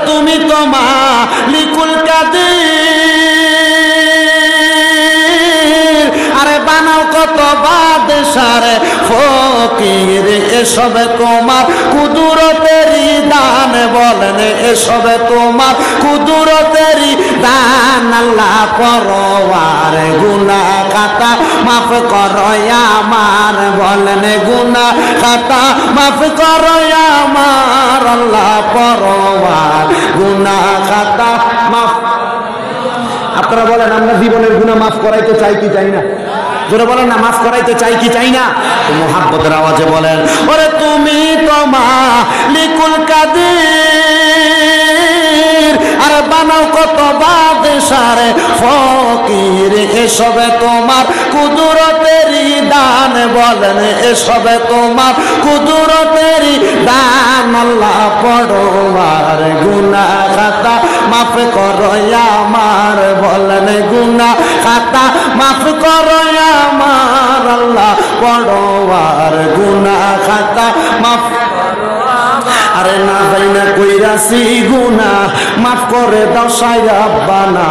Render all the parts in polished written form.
তুমি তো মালিকুল কাদির, আরে বানাও কত বাদশারে ফকির, এসবে তোমার কুদরতেরই দান, বলেন এসবে তোমার কুদরতেরই দান। আল্লাহ পরওয়ার গুনাহ খাতা মাফ করো আমার, বলেন গুনাহ খাতা মাফ করো আমার। আল্লাহ পরওয়ার গুনাহ খাতা মাফ। আপনারা বলেন আমরা জীবনের গুনাহ মাফ করাইতে চাই কি চাই না? জোরে বলেন না, মাফ করাইতে চাই কি চাই না? তো মুহাব্বতের আওয়াজে বলেন, ওরে তুমি তো মালিকুল কাদির, আর বানাও কত বাদশারে ফকির, এসবে তোমার কুদরতেরই দান, বলেন এসবে তোমার কুদরতেরই দান। আল্লাহ পরওয়ার গুনাহ খাতা মাফ করো আমার, বলেন গুনাহ খাতা মাফ করো আমার। আল্লাহ পরওয়ার গুনাহ খাতা মাফ। আরে না যাই না কইরাছি গুনাহ মাফ করে দাও সাইরাব্বানা,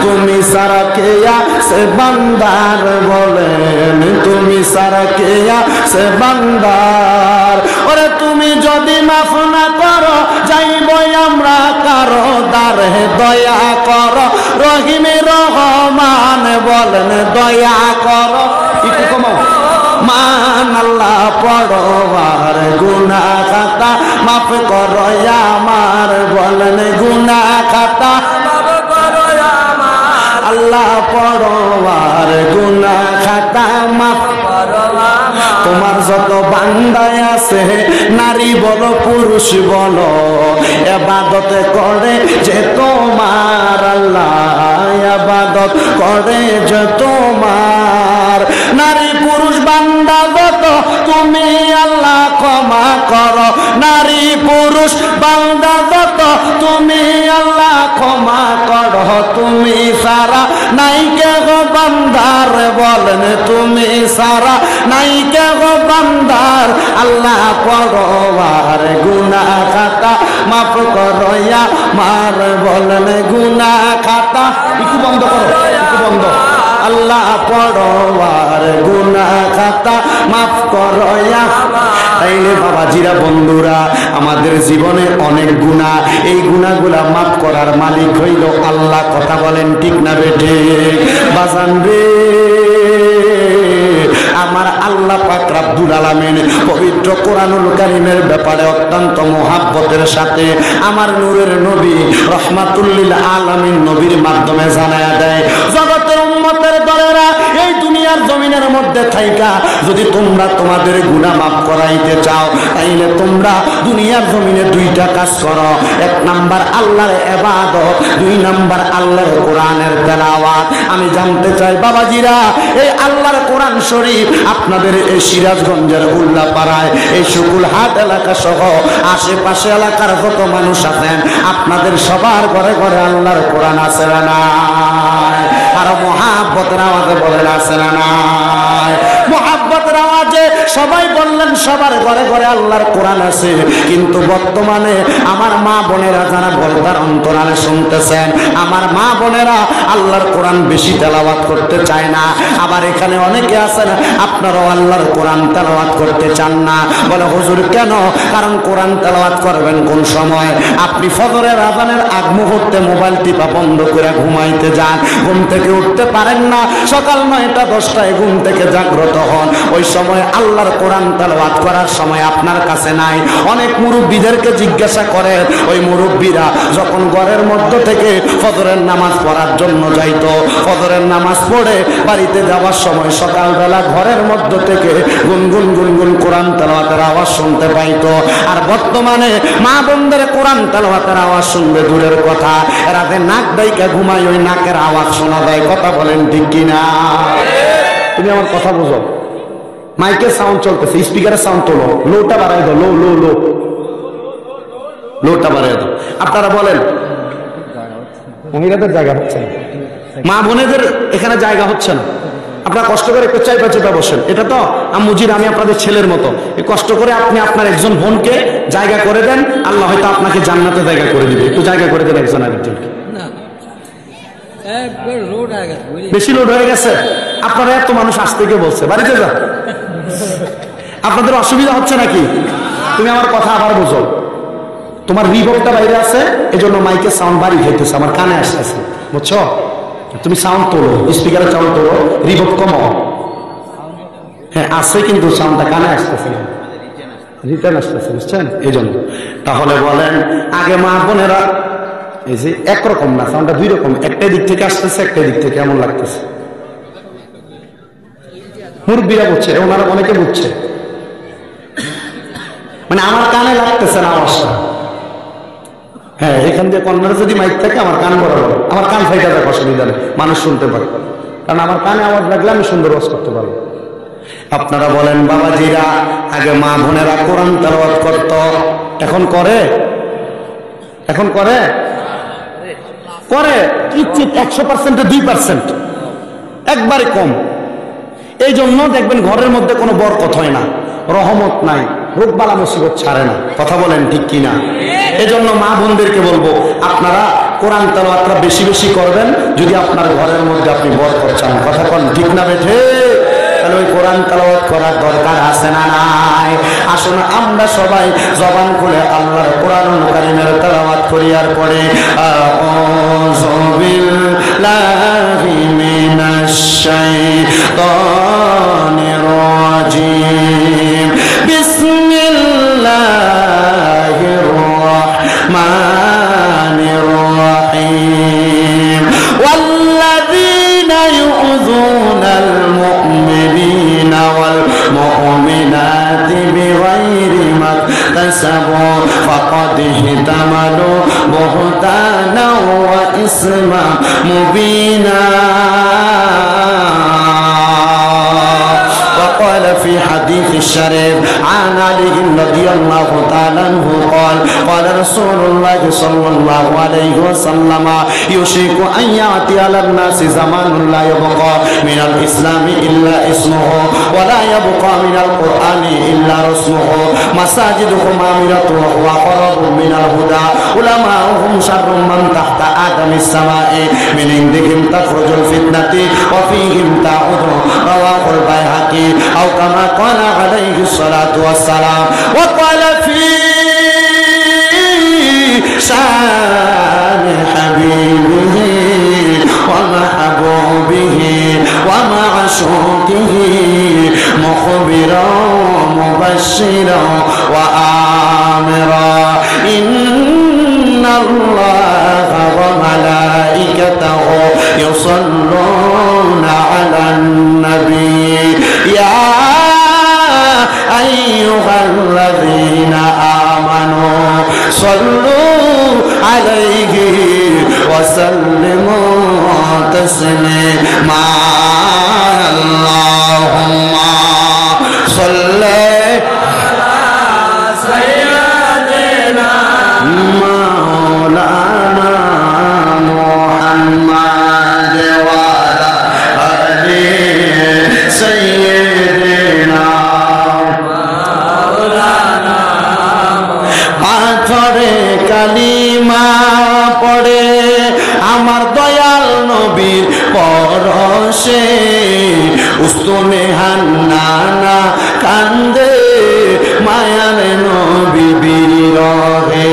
তুমি সারা কে আছে বান্দার, বলেন তুমি সারা কে আছে বান্দার। ওরে তুমি যদি মাফ না করো যাইব আমরা কারো দ্বারে, দয়া করো রহিমে রহমান, বলেন দয়া করো একটু কমাও মান। আল্লাহ পরওয়ার গুনাহ খাতা মাফ করো আমার, বলেন গুনাহ খাতা মাফ করো আমার। আল্লাহ পরওয়ার গুনাহ খাতা মাফ করো আমার। তোমার যত বান্দায় আছে নারী বলো পুরুষ বলো, ইবাদত করে যে তোমার, আল্লাহ ইবাদত করে যে তোমার। নারী পুরুষ বান্দা যত তুমি আল্লাহ ক্ষমা করো, নারী পুরুষ বান্দা যত তুমি আল্লাহ ক্ষমা করো। তুমি সারা নাই কে গো বান্দার, বলেন তুমি সারা নাই কে গো বান্দার। আল্লাহ পরওয়ার গুনাহ খাতা মাফ করো আমার, বলেন গুনাহ খাতা একটু বন্ধ করো, একটু বন্ধ। আল্লাহ পরওয়ার গুনাহ খাতা মাফ করো আমার। তাইলে বাবাজিরা বন্ধুরা, আমাদের জীবনে অনেক গুনাহ, এই গুনাহগুলা মাফ করার মালিক হইল আল্লাহ। কথা বলেন ঠিক না বেঠে? বাজান রে, আমার আল্লাহ পাক রব্বুল আলামিন পবিত্র কোরআনুল কারীমের ব্যাপারে অত্যন্ত মহব্বতের সাথে আমার নূরের নবী রহমাতুল লিল আলামিন নবীর মাধ্যমে জানায়া দেয়, জগতের উম্মতের দলেরা এই দুনিয়ার জমিনের মধ্যে থাইকা যদি তোমরা তোমাদের গুনাহ মাফ করাইতে চাও, তাইলে তোমরা দুনিয়ার জমিনে দুইটা কাজ করো। এক নাম্বার আল্লাহর ইবাদত, দুই নাম্বার আল্লাহর কোরআনের তেলাওয়াত। আমি জানতে চাই বাবাজিরা, এই আল্লাহর কোরআন শরীফ আপনাদের এই সিরাজগঞ্জের উল্লাপাড়ায়, এই শুকুলহাট এলাকা সহ আশেপাশে এলাকার যত মানুষ আছেন, আপনাদের সবার ঘরে ঘরে আল্লাহর কোরআন আছে না নাই? আর মুহাব্বতের আওয়াজে বলেন আছে না নাই? মুহাব্বতের আওয়াজে সবাই বললেন সবার ঘরে ঘরে আল্লাহর কোরআন আছে। কিন্তু বর্তমানে আমার মা বোনেরা যারা বলতার অন্তরালে শুনতেছেন, আমার মা বোনেরা আল্লাহর কোরআন বেশি তেলাওয়াত করতে চায় না। আবার এখানে অনেকে আছেন আপনারাও আল্লাহর কোরআন তেলাওয়াত করতে চান না। বলে হুজুর কেন? কারণ কোরআন তেলাওয়াত করবেন কোন সময়? আপনি ফজরের আযানের আগ মুহূর্তে মোবাইল টিপা বন্ধ করে ঘুমাইতে যান, ঘুম থেকে উঠতে পারেন না, সকাল 9টা 10টায় ঘুম থেকে জাগ্রত হন, ওই সময় আল্লাহর কোরআন তেলাওয়াত করার সময় আপনার কাছে নাই। অনেক মুরব্বীদেরকে জিজ্ঞাসা করেন, ওই মুরব্বীরা যখন ঘরের মধ্য থেকে ফজরের নামাজ পড়ার জন্য যাইতো, ফজরের নামাজ পড়ে বাড়িতে যাওয়ার সময় সকালবেলা ঘরের মধ্য থেকে গুনগুন গুনগুন কোরআন তেলাওয়াতের আওয়াজ শুনতে পাইতো। আর বর্তমানে মা বোনদের কোরআন তেলাওয়াতের আওয়াজ শুনবে দূরের কথা, এরা যে নাক ডাইকা ঘুমায় ওই নাকের আওয়াজ শোনা যায়। কথা বলেন ঠিক কিনা? তুমি আমার কথা বুঝো। মাইকের সাউন্ড চলতেছে, স্পিকারের সাউন্ড তোলো, লোটা বাড়াই দাও, লো লো লো লোটা বাড়াই দাও। আপনারা বলেন মহিলাদের জায়গা হচ্ছে না, মা বোনেদের এখানে জায়গা হচ্ছে না। আপনারা কষ্ট করে একটু চাইপা চেপা বসেন। এটা তো আম্মুজির আমি আপনাদের ছেলের মতো, এই কষ্ট করে আপনি আপনার একজন বোনকে জায়গা করে দেন, আল্লাহ হয়তো আপনাকে জান্নাতে জায়গা করে দিবে। একটু জায়গা করে দেন একজন আরেকজনকে। বেশি লোড হয়ে গেছে, আপনারা এত মানুষ আসতে গিয়ে বলছে বাড়িতে যান, আপনাদের অসুবিধা হচ্ছে নাকি? তুমি আমার কথা আবার বোঝো, তোমার রিভবটা বাইরে আছে, এজন্য মাইকের সাউন্ড বাড়ি খাইতেছে, আমার কানে আসতেছে, বুঝছো? তুমি সাউন্ড তোলো, স্পিকারের সাউন্ড তোলো, রিভব কমাও। হ্যাঁ আছে, কিন্তু সাউন্ডটা কানে আসতেছে না, রিটার্ন আসতেছে, বুঝছেন? এই জন্য। তাহলে বলেন, আগে মা বোনেরা এই যে একরকম না, সাউন্ডটা দুই রকম, একটা দিক থেকে আসতেছে, একটা দিক থেকে কেমন লাগতেছে। মুরব্বীরা বুঝছে, ওনারা অনেকে বুঝছে, মানে আমার কানে লাগতেছে না আওয়াজটা। হ্যাঁ, এখান দিয়ে কর্নারে যদি মাইক থাকে আমার কান বরাবর, আমার কান ফাইটা যাক, অসুবিধা নেই, মানুষ শুনতে পারে, কারণ আমার কানে আওয়াজ লাগলে আমি সুন্দর ওয়াজ করতে পারবো। আপনারা বলেন, বাবাজিরা আগে মা বোনেরা কোরআন তেলাওয়াত করত, এখন করে? এখন করে? করে কিঞ্চিত, 100%-এ 2%, একবারে কম। এই জন্য দেখবেন ঘরের মধ্যে কোনো বরকত হয় না, রহমত নাই, রোগবালা মুসিবত ছাড়ে না। কথা বলেন ঠিক কিনা? এই জন্য মা বোনদেরকে বলবো, আপনারা কোরআন তেলাওয়াতটা বেশি বেশি করবেন, যদি আপনার ঘরের মধ্যে আপনি বরকত চান। কথা বলেন ঠিক না বেঠে? তাহলে ওই কোরআন তেলাওয়াত করার দরকার আছে না নাই? আসুন আমরা সবাই জবান খুলে আল্লাহর কোরআনুল কারীমের তেলাওয়াত করি, আর পরে আউযু বিল্লাহি মিনাশ শাইতানির রাজীম, বিসমিল্লাহির রাহমানির রাহিম, ওয়াল্লাযীনা ইউযুনাল মুমিনিনা ওয়াল মুমিনাতি বিগাইরি মাকতাসাবু ফাকাদ ইহতামালু বুহতানা ওয়া ইসমা মুবিনা। وقال في حديث الشريف عن علي رضي الله تعالى عنه قال قال رسول الله صلى الله عليه وسلم يوشك أن يأتي على الناس زمان لا يبقى من الإسلام إلا اسمه ولا يبقى من القرآن إلا رسمه مساجدهم عامرة وهو قرب من الهدى علماؤهم شر من تحت آدم السماء من عندهم تخرج الفتنة وفيهم تعود رواه البيهقي أو كما قال عليه الصلاة والسلام. وقال في شان حبيبه ومحبوبه ومعشوقه مخبرا مبشرا وآمرا إن الله وملائكته يصلون على النبي يا أيها الذين آمنوا صلوا عليه وسلموا تسليما. اللهم صل على سيدنا مولانا محمد وعلى آل سيدنا مولانا। পাথরে কালিমা পড়ে আমার দয়াল নবীর পরশে উস্তনে হান্নানা কান্দে মায়ার নবী বিরহে।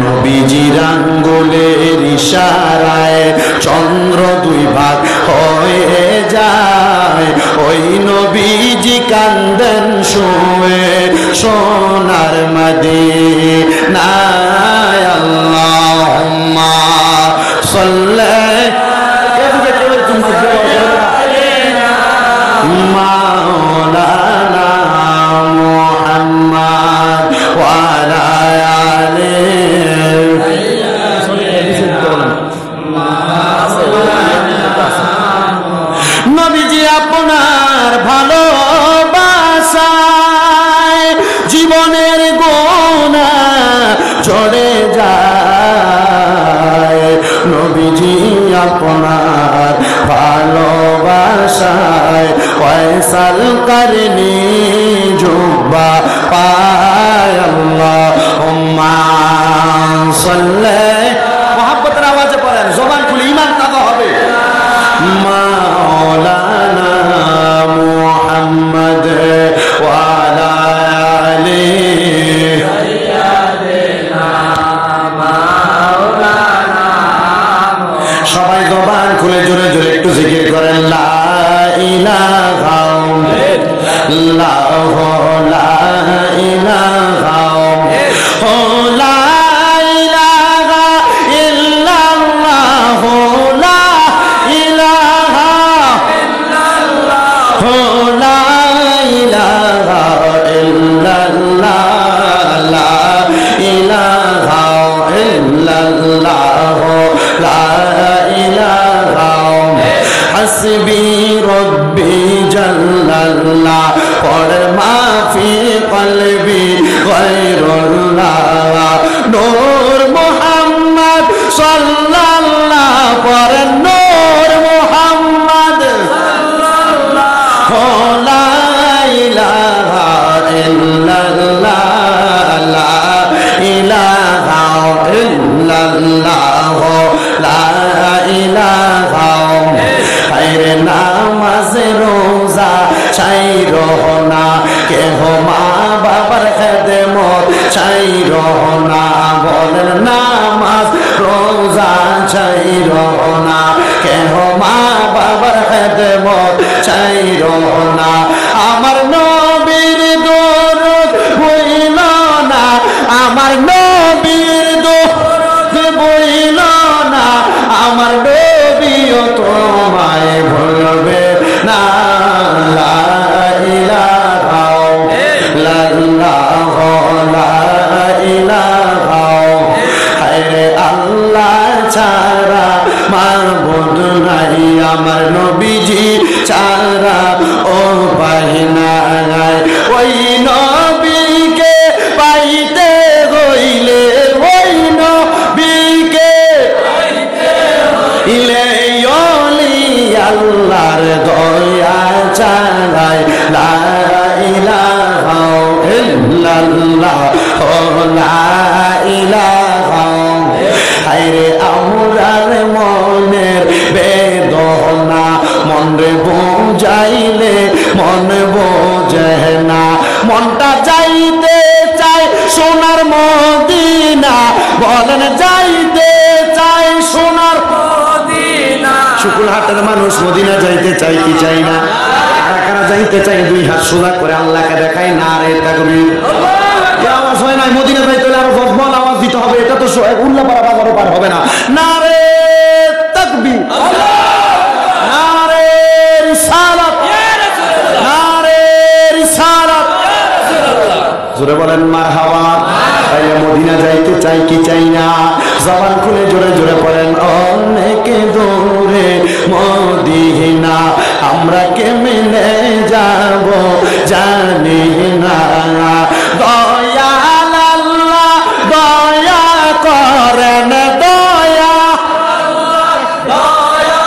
নবীজির আঙ্গুলের ইশারায় চন্দ্র দুই ভাগ হয়ে যায়, ওই নবীজি কান্দেন শুয়ে সোনার মদিনায়। আল্লাহুম্মা সাল্লি মাওলানা মুহাম্মদ ওয়া আলা আলিহি। নবীজি আপনার ভালোবাসায় জীবনের গোনা ঝরে যায়, নবীজি ইলাহা ইল্লাল্লাহ লা ইলাহা লা ইলাহা ইল্লাল্লাহ লা ইলাহা ইল্লাল্লাহ লা ইলাহা ইল্লাল্লাহ লা ইলাহা ইল্লাল্লাহ লা ইলাহা হাসবি রব্বি জাল্লাল্লাহ পড় মাফি কলবি গায়রুল্লাহ নূর মুহাম্মদ সাল্লাল্লাহ পড় নূর মুহাম্মদ সাল্লাল্লাহ লা ইলাহা ইল্লাল্লাহ লা ইলাহা ইল্লাল্লাহ লা ইলাহা খায়রে নামাজ রোজা চাই রহনা কেহ মা বাবার খেদমত চাই রহনা বলেন নামাজ রোজা চাই রহনা কেহ মা বাবার খেদমত চাই রহনা আমার নবীর দরদ বইল না আমার নবীর দরদ বইল না আমার নবীও তোমায় ভুলবে না লা ইলাহা ইল্লাল্লাহ লা ইলাহা হায়রে আল্লাহ ছাড়া মাবুদ নাই আমার নবীজি ছাড়া ও পাইনা ওই নবীকে পাইতে হইলে ওই নবীকে ইলে আল্লাহর দয়া চালাই লা ইলাহা ইল্লাল্লাহ লা ইলাহা হায়রে আমরার মনের বেদনা মন রে বুঝাইলে মন বোঝে না মনটা যাইতে চাই সোনার মদিনা বলেন যাইতে চাই সোনার মদিনা শুকুরহাটের মানুষ মদিনা যাইতে চাই কি চাই না কারা কারা যাইতে চাই দুই হাত সোজা করে আল্লাহকে দেখাই না রে তাকবীর আওয়াজ হয় না মদিনা যাইতে হলে আরো জবল আওয়াজ দিতে হবে এটা তো উল্লাপাড়া বাজারও পার হবে না না রে তাকবীর না রে রিসালাত না রে রিসালাত জোরে বলেন মারহাবা তাইলে মদিনা যাইতে চাই কি চাই না জবান খুলে জোরে জোরে পড়েন অনেক দূরে মদিনা আমরা কেমনে যাব জানি না দয়াল আল্লাহ দয়া করেন দয়া দয়া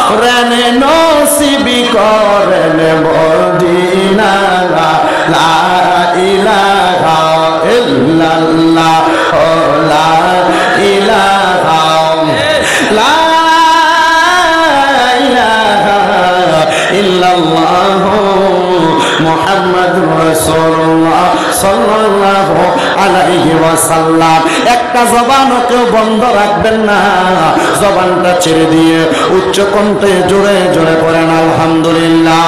করেন নসিব করেন মদিনা লা ইলাহা ইল্লাল্লাহ লা ইলাহা লা ইলাহা ইল্লাল্লাহ মুহাম্মাদুর রাসূলুল্লাহ সাল্লাল্লাহু আলাইহি ওয়াসাল্লাম একটা জবানও কেউ বন্ধ রাখবেন না জবানটা ছেড়ে দিয়ে উচ্চ কণ্ঠে জোরে জোরে পড়েন আলহামদুলিল্লাহ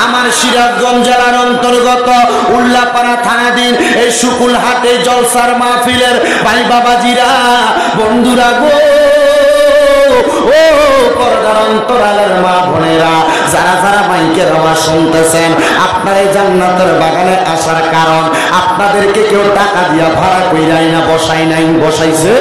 আমার সিরাজগঞ্জ জেলার অন্তর্গত উল্লাপাড়া থানাধীন এই শুকুলহাটে জলসার মাহফিলের ভাই বাবাজিরা বন্ধুরা গো ও পর্দার অন্তরালের মা বোনেরা যারা যারা মাইকের আওয়াজ শুনতেছেন আপনার এই জান্নাতের বাগানে আসার কারণ আপনাদেরকে কেউ টাকা দিয়া ভাড়া কইরাই না বসাই নাই বসাইছে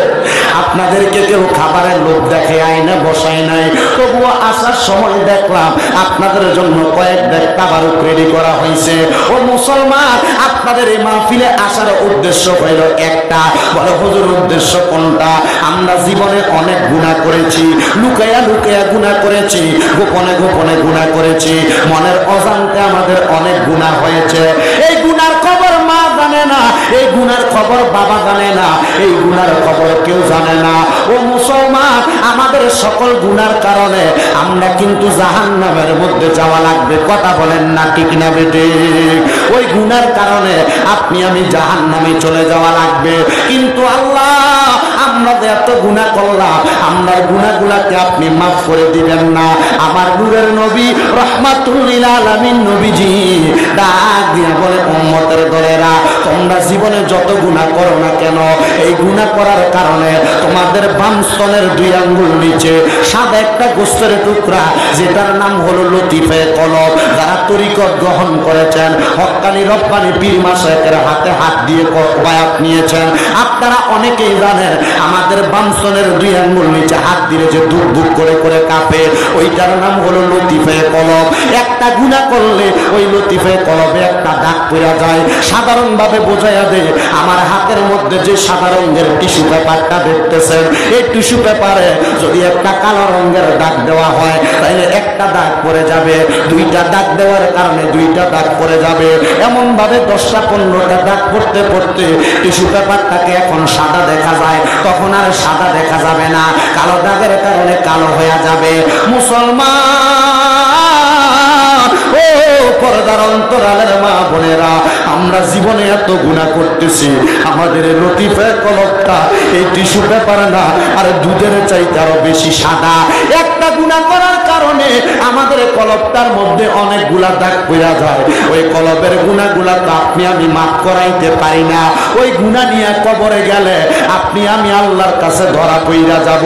আপনাদেরকে কেউ খাবারের লোভ দেখে আইনা বসাই নাই তবুও আসার সময় দেখলাম আপনাদের জন্য কয়েক ব্যাগ তাবারুক রেডি করা হয়েছে ও মুসলমান আপনাদের এই মাহফিলে আসার উদ্দেশ্য হইল একটা বলে হুজুর উদ্দেশ্য কোনটা আমরা জীবনে অনেক গুনাহ করেছি লুকায়া লুকায়া গুনাহ করেছি গোপনে গোপনে গুনাহ করেছি মনের অজান্তে আমাদের অনেক গুনাহ হয়েছে এই গুনার খবর মা জানে না এই গুনার খবর বাবা জানে না এই গুনার খবর কেউ জানে না ও মুসলমান আমাদের সকল গুনার কারণে আমরা কিন্তু জাহান্নামের মধ্যে যাওয়া লাগবে কথা বলেন না ঠিক না বেটে ওই গুনার কারণে আপনি আমি জাহান্নামে চলে যাওয়া লাগবে কিন্তু আল্লাহ আমরা যে এত গুনাহ করলাম, আমরা গুনাহগুলোকে আপনি মাফ করে দিবেন না? আমার নূরের নবী রহমাতুল লিল আলামিন নবীজি ডাক দিয়া বলে, উম্মতের দলেরা, তোমরা জীবনে যত গুনাহ করো না কেন, এই গুনাহ করার কারণে তোমাদের বাম স্তনের 2 আঙ্গুল নিচে সাদা একটা গোস্তের টুকরা, যেটার নাম হলো লতিফে কলব, যারা তরিকত গ্রহণ করেছেন, হক্কানি রব্বানি পীর মাশায়েখের হাতে হাত দিয়ে বায়াত নিয়েছেন, আপনারা অনেকেই জানেন আমাদের বাম স্তনের 2 আঙ্গুল নিচে হাত দিলে যে দুক দুক করে করে কাঁপে, ওইটার নাম হলো লতিফে কলব। একটা গুনাহ করলে ওই লতিফে কলবে একটা দাগ পড়ে যায়। সাধারণভাবে বোঝাইয়া দেয়, আমার হাতের মধ্যে যে সাদা রঙের টিস্যু পেপারটা দেখতেছেন, এই টিস্যু পেপারে যদি একটা কালো রঙের দাগ দেওয়া হয়, তাহলে একটা দাগ পড়ে যাবে, 2টা দাগ দেওয়ার কারণে 2টা দাগ পড়ে যাবে। এমন ভাবে 10টা 15টা দাগ পড়তে পড়তে টিস্যু পেপারটাকে এখন সাদা দেখা যায়, তখন আর সাদা দেখা যাবে না, কালো দাগের কারণে কালো হয়ে যাবে। মুসলমান ও পর্দার অন্তরালের মা বোনেরা, আমরা জীবনে এত গুনাহ করতেছি, আমাদের লতিফে কলবটা এই টিস্যু পেপার না, আর দুধের চাইতে আরো বেশি সাদা। একটা গুনাহ করার কারণে আমাদের কলবটার মধ্যে অনেকগুলা দাগ পড়া যায়। ওই কলবের গুনাহগুলা তো আপনি আমি মাফ করাইতে পারি না। ওই গুনাহ নিয়ে কবরে গেলে আপনি আমি আল্লাহর কাছে ধরা পড়া যাব।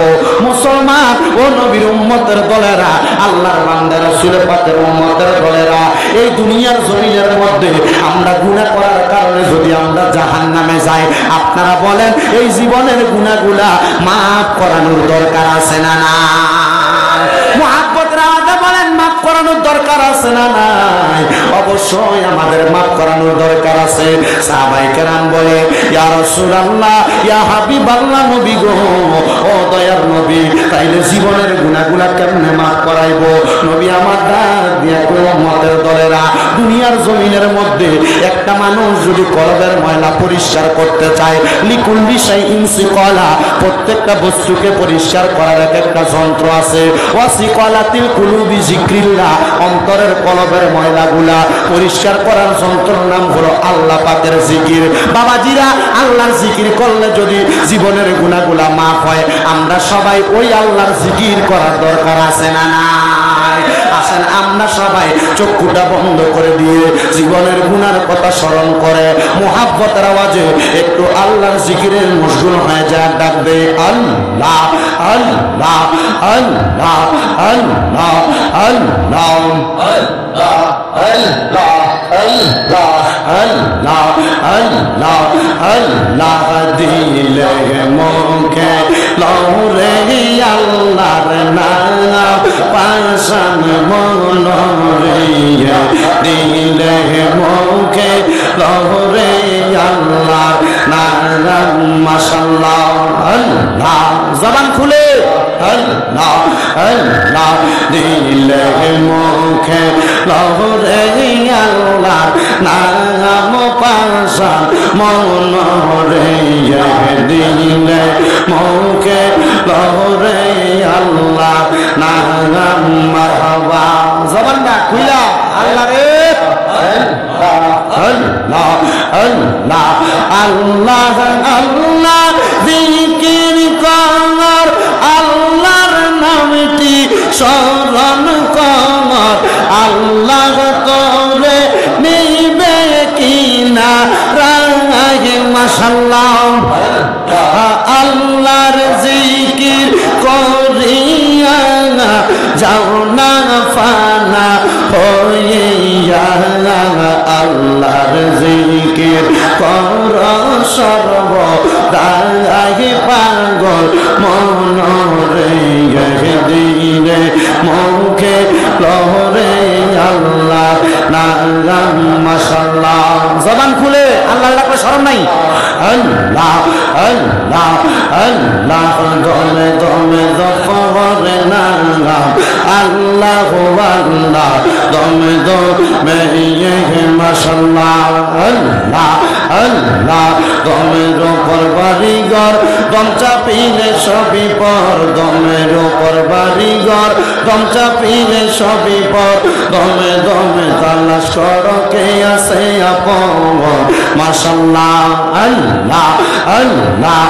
মুসলমান ও নবীর উম্মতের দলেরা, আল্লাহর বান্দা রাসূলের পাকের উম্মতের দলেরা, এই দুনিয়ার জমিনের মধ্যে আমরা গুনাহ করার কারণে যদি আমরা জাহান্নামে যাই, আপনারা বলেন এই জীবনের গুনাহগুলা মাফ করানোর দরকার আছে না না? মুহাব্বতের আওয়াজে বলেন, মাফ করানোর দরকার আছে না নাই? অবশ্যই আমাদের মাফ করানোর দরকার আছে। সাহাবায়ে কেরাম বলে, ইয়া রাসূলুল্লাহ, ইয়া হাবিবাল্লাহ, নবী গো, ও দয়ার নবী, তাইলে জীবনের গুনাহগুলা কেমনে মাফ করাইবো? নবী আমার ডাক দিয়া কই, উম্মতের দলেরা, দুনিয়ার জমিনের মধ্যে একটা মানুষ যদি কলবের ময়লা পরিষ্কার করতে চায়, লিকুল্লি শাইইন সিকালা, প্রত্যেকটা বস্তুকে পরিষ্কার করার একটা যন্ত্র আছে। ওয়াসিকালাতিল কুলুবি যিকরিল্লাহ, অন্তরের কলবের ময়লাগুলা পরিষ্কার করার যন্ত্রের নাম হলো আল্লাহ পাকের জিকির। বাবাজিরা, আল্লাহর জিকির করলে যদি জীবনের গুনাহগুলা মাফ হয়, আমরা সবাই ওই আল্লাহর জিকির করার দরকার আছে না নাই? আসেন আমরা সবাই চক্ষুটা বন্ধ করে দিয়ে জীবনের গুনার কথা স্মরণ করে মুহাব্বতের আওয়াজে একটু আল্লাহর জিকিরের মশগুল হয়ে যায়। ডাক দে, আল্লাহ আল্লাহ আল্লাহ আল্লাহ আল্লাহ আল্লাহ আল্লাহ আল্লাহ আল্লাহ আল্লাহ আল্লাহ দিলে মুখে লৌরে আল্লাহর নাম পাশান মনোরে দিলে মুখে লৌরে আল্লাহর নাম। মাশাআল্লাহ, আল্লাহ জবান খুলে আল্লাহ আল্লাহ দিলে মুখে লৌরে আল্লাহর নাম পাশান মনোরে দিলে মুখে লৌরে আল্লাহ নাম। মারহাবা, জবানটা খুইলা আল্লাহ রে, আল্লাহ আল্লাহ আল্লাহ আল্লাহ জিকির কর, আল্লাহর নামটি স্মরণ কর, আল্লাহ করে নিবে কিনা রাগে। মাশাআল্লাহ, আল্লাহর জিকির করিয়া যাও না ফানা হইয়া, আল্লাহর জিকির কর সর্বদাই পাগল মনরে দিলে মুখে লহরে আল্লাহ নাম। মাশাআল্লাহ, জবান খুলে আল্লাহ আল্লাহ স্মরণ নাই। আল্লাহ আল্লাহ আল্লাহ দমে দমে যখন করে না আল্লাহ আল্লাহ দমে দমে মাশাআল্লাহ আল্লাহ আল্লাহ দমের উপর বাড়িঘর দম চাপিলে সবই পর দমের উপর বাড়িঘর দম চাপিলে সবই পর দমে দমে তালা সড়কে আছে আপন মাশাআল্লাহ আল্লাহ আল্লাহ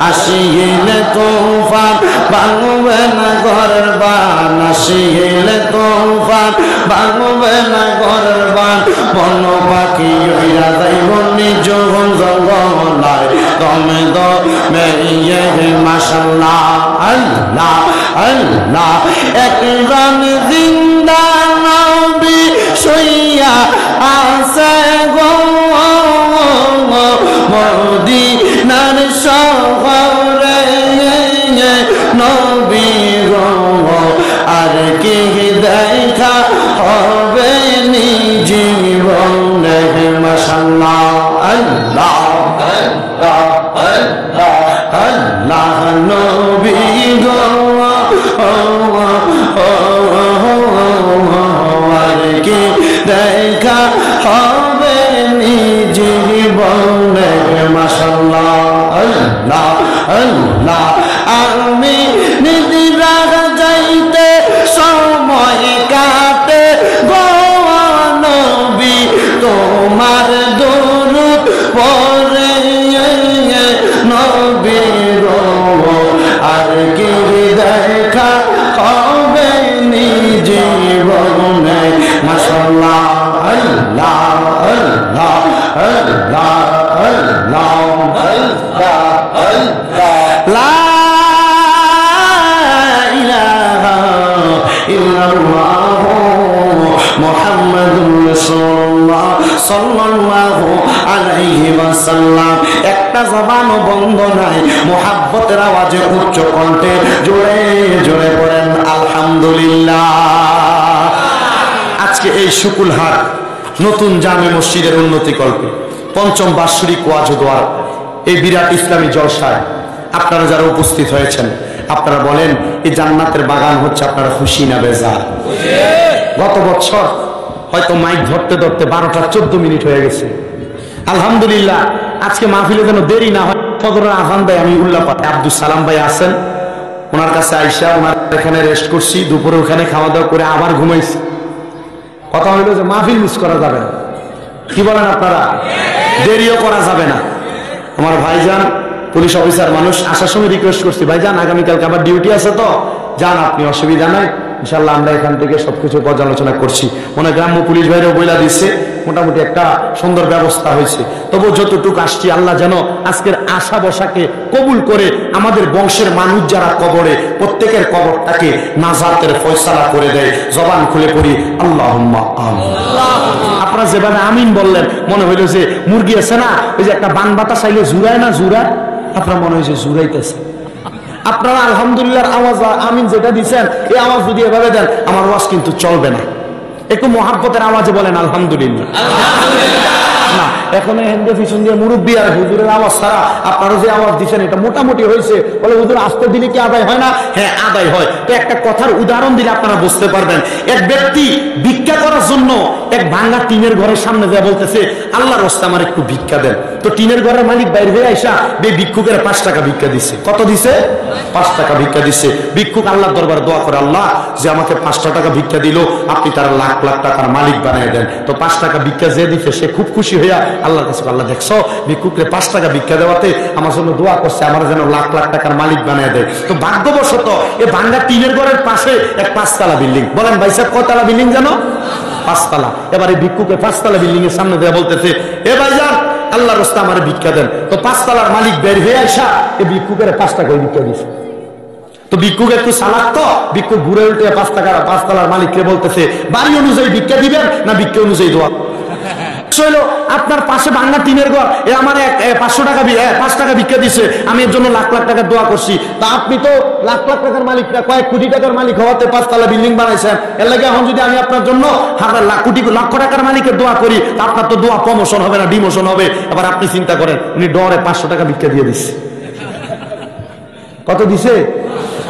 আসিলে তুফান ভাঙবে না ঘরের বান আসিলে তুফান ভাঙবে না ঘরের বান বন পাখি উড়া যাইব নিজ জঙ্গলায় দমে দমে মাশাআল্লাহ আল্লাহ আল্লাহ একজন জিন্দা নবী শুইয়া আছে গো মদিনার শহরে নবী গো আর কি দেখা হবে নি জীবনে মাশাআল্লাহ আল্লাহ আল্লাহ আল্লাহ আল্লাহ নবী গো আর কি দেখা হবে নি জীবনে মাশাআল্লাহ আল্লাহ আল্লাহ আমি নিদিরা যাইতে সময় কাটে গো নবী তোমার দরুদ পড়ে নবী গো আর কি দেখা হবে নি জীবনে মাশাআল্লাহ আল্লাহ আল্লাহ আল্লাহ আল্লাহ আল্লাহ আল্লাহ লা ইলাহা ইল্লাল্লাহ মুহাম্মাদুর রাসূলুল্লাহ সাল্লাল্লাহু আলাইহি ওয়াসাল্লাম একটা জবানও বন্ধ নাই মুহাব্বতের আওয়াজে উচ্চ কণ্ঠে জোরে জোরে পড়েন আলহামদুলিল্লাহ। আজকে এই শুকুলহাট নতুন জামে মসজিদের উন্নতি কল্পে পঞ্চম বার্ষিক ওয়াজ ও দোয়া এই বিরাট ইসলামী জলসায় আপনারা যারা উপস্থিত হয়েছেন আপনারা বলেন এই জান্নাতের বাগান হচ্ছে আপনারা খুশি না বেজার? গত বছর হয়তো মাইক ধরতে ধরতে 12টা 14 মিনিট হয়ে গেছে। আলহামদুলিল্লাহ আজকে মাহফিলে যেন দেরি না হয় ফজরের আযান দেয় আমি উল্লাহ পাই। আব্দুল সালাম ভাই আছেন, ওনার কাছে আইসা ওনার এখানে রেস্ট করছি, দুপুরে ওখানে খাওয়া দাওয়া করে আবার ঘুমাইছি। কথা হইল যে মাহফিল মিস করা যাবে না, কি বলেন আপনারা? দেরিও করা যাবে না। আমার ভাইজান পুলিশ অফিসার মানুষ, আসার সময় রিকোয়েস্ট করছি ভাইজান আগামীকালকে আবার ডিউটি আছে তো যান, আপনি অসুবিধা নাই, ইনশাল্লাহ আমরা এখান থেকে সবকিছু পর্যালোচনা করছি। মনে গ্রাম্য পুলিশ ভাইরাও বইলা দিচ্ছে, মোটামুটি একটা সুন্দর ব্যবস্থা হয়েছে। তবু যতটুকু আসছি আল্লাহ যেন আজকের আশা বসাকে কবুল করে আমাদের বংশের মানুষ যারা কবরে প্রত্যেকের কবরটাকে নাজাতের ফয়সালা করে দেয়। জবান খুলে পড়ি আল্লাহুম্মা আমিন। আপনারা যেভাবে আমিন বললেন মনে হইল যে মুরগি আছে না ওই যে একটা বান বাতাস আইলে জুড়ায় না জুড়ায়, আপনার মনে হয়েছে জুড়াইতেছে। আপনারা আলহামদুলিল্লাহ আওয়াজ আমিন যেটা দিচ্ছেন এই আওয়াজ যদি এভাবে দেন আমার আওয়াজ কিন্তু চলবে না। একটু মহাব্বতের আওয়াজে বলেন আলহামদুলিল্লাহ। না এখন হেন্ডে পিছন দিয়ে মুরব্বী আর হুজুরের আওয়াজ ছাড়া আপনারা যে আওয়াজ দিচ্ছেন এটা মোটামুটি হয়েছে বলে হুজুর আসতে দিলে কি আদায় হয় না? হ্যাঁ আদায় হয়। তো একটা কথার উদাহরণ দিলে আপনারা বুঝতে পারবেন। এক ব্যক্তি ভিক্ষা করার জন্য এক ভাঙা টিনের ঘরের সামনে যা বলতেছে আল্লাহর রাস্তায় আমার একটু ভিক্ষা দেন। তো টিনের ঘরের মালিক বাইরে হয়ে আইসা ভিক্ষুকের 5 টাকা ভিক্ষা দিচ্ছে। কত দিছে? 5 টাকা ভিক্ষা দিচ্ছে। ভিক্ষুক আল্লাহর দরবারে দোয়া করে, আল্লাহ যে আমাকে 5টা টাকা ভিক্ষা দিল আপনি তার লাখ লাখ টাকার মালিক বানিয়ে দেন। তো 5 টাকা ভিক্ষা যে দিচ্ছে সে খুব খুশি হইয়া আল্লাহর কাছে, আল্লাহ দেখছো ভিক্ষুকরে 5 টাকা ভিক্ষা দেওয়াতে আমার জন্য দোয়া করছে আমার যেন লাখ লাখ টাকার মালিক বানিয়ে দেয়। তো ভাগ্যবশত এই ভাঙ্গা টিনের ঘরের পাশে এক 5তলা বিল্ডিং। বলেন ভাই সাহেব কতলা বিল্ডিং জানো? 5তলা। এবার এই ভিক্ষুকে 5তলা বিল্ডিং এর সামনে দেয়া বলতেছে, এ ভাইজান আল্লাহর রাস্তায় আমার ভিক্ষা দেন। তো 5তলার মালিক বের হয়ে আসা এই ভিক্ষুকের 5 টাকা ভিক্ষা দিছে। তো ভিক্ষুক একটু চালাক, তো ভিক্ষুক ঘুরে উল্টে 5তলার মালিককে বলতেছে বাড়ি অনুযায়ী ভিক্ষা দিবেন না ভিক্ষা অনুযায়ী দোয়া? আপনার পাশে ভাঙা টিনের ঘর, এ আমার 500 টাকা 5 টাকা ভিক্ষা দিচ্ছে, আমি এর জন্য লাখ লাখ টাকা দোয়া করছি। তা আপনি তো লাখ লাখ টাকার মালিক না, কয়েক কোটি টাকার মালিক হওয়াতে 5তলা বিল্ডিং বানাইছেন। এর লাগে এখন যদি আমি আপনার জন্য লক্ষ টাকার মালিকের দোয়া করি তা আপনার তো দোয়া প্রমোশন হবে না ডিমোশন হবে। এবার আপনি চিন্তা করেন উনি ডরে 500 টাকা ভিক্ষা দিয়ে দিচ্ছে। কত দিছে?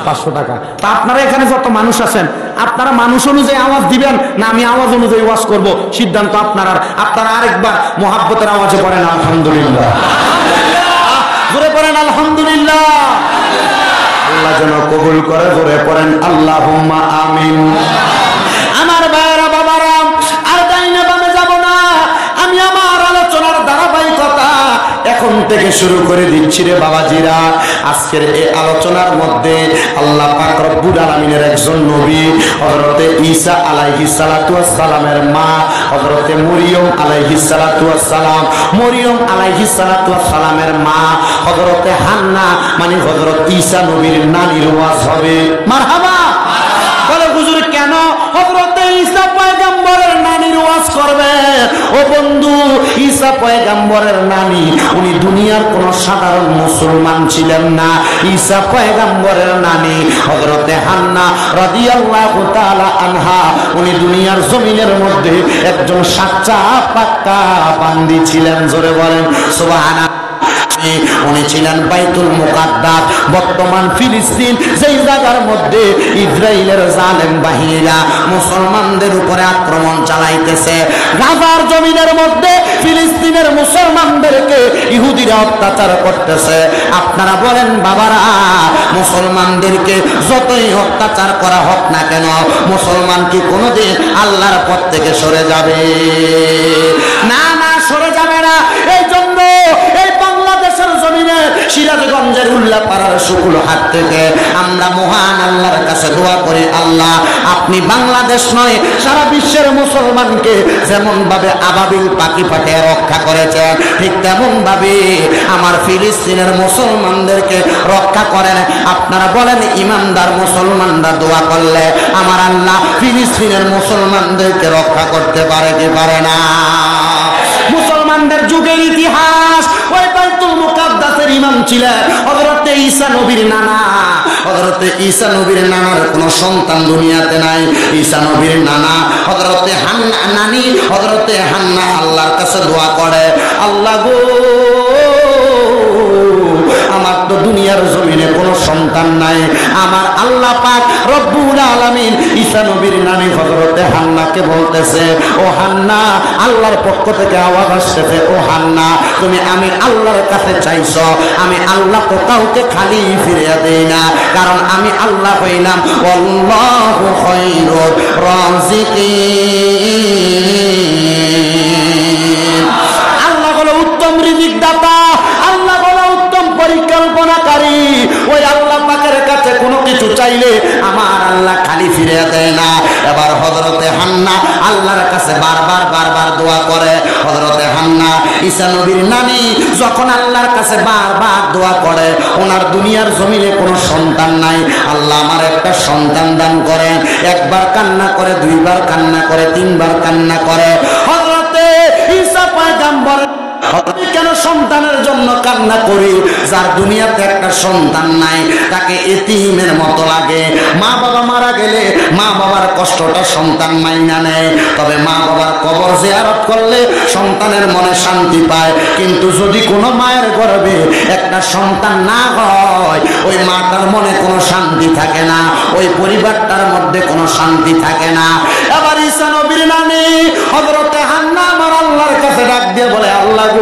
500 টাকা। তা আপনারা এখানে যত মানুষ আছেন, আপনারা মানুষ অনুযায়ী আওয়াজ দিবেন না আমি আওয়াজ অনুযায়ী ওয়াজ করব, সিদ্ধান্ত আপনারা। আপনারা আরেকবার মোহাব্বতের আওয়াজে পড়েন আলহামদুলিল্লাহ, জোরে পড়েন আলহামদুলিল্লাহ। আল্লাহ যেন কবুল করে, জোরে পড়েন আল্লাহুম্মা আমিন। আমার ভাইরা বাবারা, আর ডাইনে বামে যাব না, আমি আমার আলোচনার ধারাবাহিকতা এখন থেকে শুরু করে দিচ্ছি রে বাবাজিরা। আজকের এই আলোচনার মধ্যে আল্লাহ পাক রব্বুল আলামিনের একজন নবী হযরতে ঈসা আলাইহিস সালাতু ওয়াস সালামের মা হযরতে মরিয়ম আলাইহিস সালাতু ওয়াস সালাম, মরিয়ম আলাইহিস সালাতু ওয়াস সালামের মা হযরতে হান্না মানে হযরত ঈসা নবীর নানির ওয়াজ হবে। মারহাবা। বলে হুজুর কেন হযরতে ঈসা পয়গম্বরের নানির ওয়াজ করবে? ও বন্ধু, ঈসা পয়গম্বরের নানি উনি দুনিয়ার কোন সাধারণ মুসলমান ছিলেন না। ঈসা পয়গম্বরের নানি হযরতে হান্না রাদিয়াল্লাহু তাআলা আনহা, উনি দুনিয়ার জমিনের মধ্যে একজন সাচ্চা পাক্কা বান্দি ছিলেন। জোরে বলেন সুবহানাল্লাহ। উনি ছিলেন বাইতুল মুকাদ্দাস, বর্তমান ফিলিস্তিন, যেই জায়গার মধ্যে ইসরায়েলের জালেম বাহিনীরা মুসলমানদের উপরে আক্রমণ চালাইতেছে। গাজার জমিনের মধ্যে ফিলিস্তিনের মুসলমানদেরকে ইহুদিরা অত্যাচার করতেছে। আপনারা বলেন বাবারা, মুসলমানদেরকে যতই অত্যাচার করা হোক না কেন, মুসলমান কি কোনোদিন আল্লাহর পথ থেকে সরে যাবে? না না, সরে যাবে না। এই জন্য এই বাংলাদেশের জমিনে সিরাজগঞ্জের উল্লাপাড়ার শুকুল হাট থেকে আমরা মহান আল্লাহর কাছে দোয়া করি, আল্লাহ আপনি বাংলাদেশ নয় সারা বিশ্বের মুসলমানকে যেমন ভাবে আবাবিল পাখি পাঠিয়ে রক্ষা করেছেন, ঠিক তেমন ভাবে আমার ফিলিস্তিনের মুসলমানদেরকে রক্ষা করেন। আপনারা বলেন ইমানদার মুসলমানরা দোয়া করলে আমার আল্লাহ ফিলিস্তিনের মুসলমানদেরকে রক্ষা করতে পারে কি পারে না? মুসলমানদের যুগের ইতিহাস, ওই বাইতুল মুকাদ্দাসের ইমাম ছিলেন হযরতে ঈসা নবীর নানা। হযরতে ঈসা নবীর নানার কোনো সন্তান দুনিয়াতে নাই। ঈসা নবীর নানা হযরতে হান্না নানি হযরতে হান্না আল্লাহর কাছে দোয়া করে, আল্লাহ গো আমার তো দুনিয়ার জমিনে কোনো সন্তান নাই, আমার আল্লাহ পাক রব্বুল আলামিন ঈসা নবীর নানি হযরতে হান্নাকে বলতেছে, ও হান্না, আল্লাহর পক্ষ থেকে আওয়াজ আসছে, ও হান্না তুমি আমি আল্লাহর কাছে চাইছো, আমি আল্লাহ তো কাউকে খালি ফিরিয়ে দেই না, কারণ আমি আল্লাহ হইলাম আল্লাহু খায়রুর রাযিকিন। আল্লাহ হলো উত্তম রিজিক দাতা, আল্লাহ হলো উত্তম পরিকল্পনাকারী। ওই আল্লাহ পাকের কাছে কোনো কিছু চাইলে আমার আল্লাহ খালি ফিরে দেয় না। এবার হযরতে হান্না আল্লাহর কাছে বারবার বারবার দোয়া করে। হযরতে হান্না ঈসা নবীর নানি যখন আল্লাহর কাছে বারবার দোয়া করে, ওনার দুনিয়ার জমিনে কোনো সন্তান নাই, আল্লাহ আমার একটা সন্তান দান করেন। একবার কান্না করে, দুইবার কান্না করে, তিনবার কান্না করে। হযরতে ঈসা পয়গম্বর কেন সন্তানের জন্য কান্না করি? যার দুনিয়াতে একটা সন্তান নাই তাকে এতিমের মতো লাগে। মা বাবা মারা গেলে মা বাবার কষ্টটা সন্তান মাইনা নেয়, তবে মা বাবার কবর জিয়ারত করলে সন্তানের মনে শান্তি পায়। কিন্তু যদি কোনো মায়ের গর্ভে একটা সন্তান না হয়, ওই মাটার মনে কোনো শান্তি থাকে না, ওই পরিবারটার মধ্যে কোনো শান্তি থাকে না। এবার ঈসা নবীর নানি হযরতে হান্না আমার আল্লাহর কাছে ডাক দিয়ে বলে, আল্লাহ গো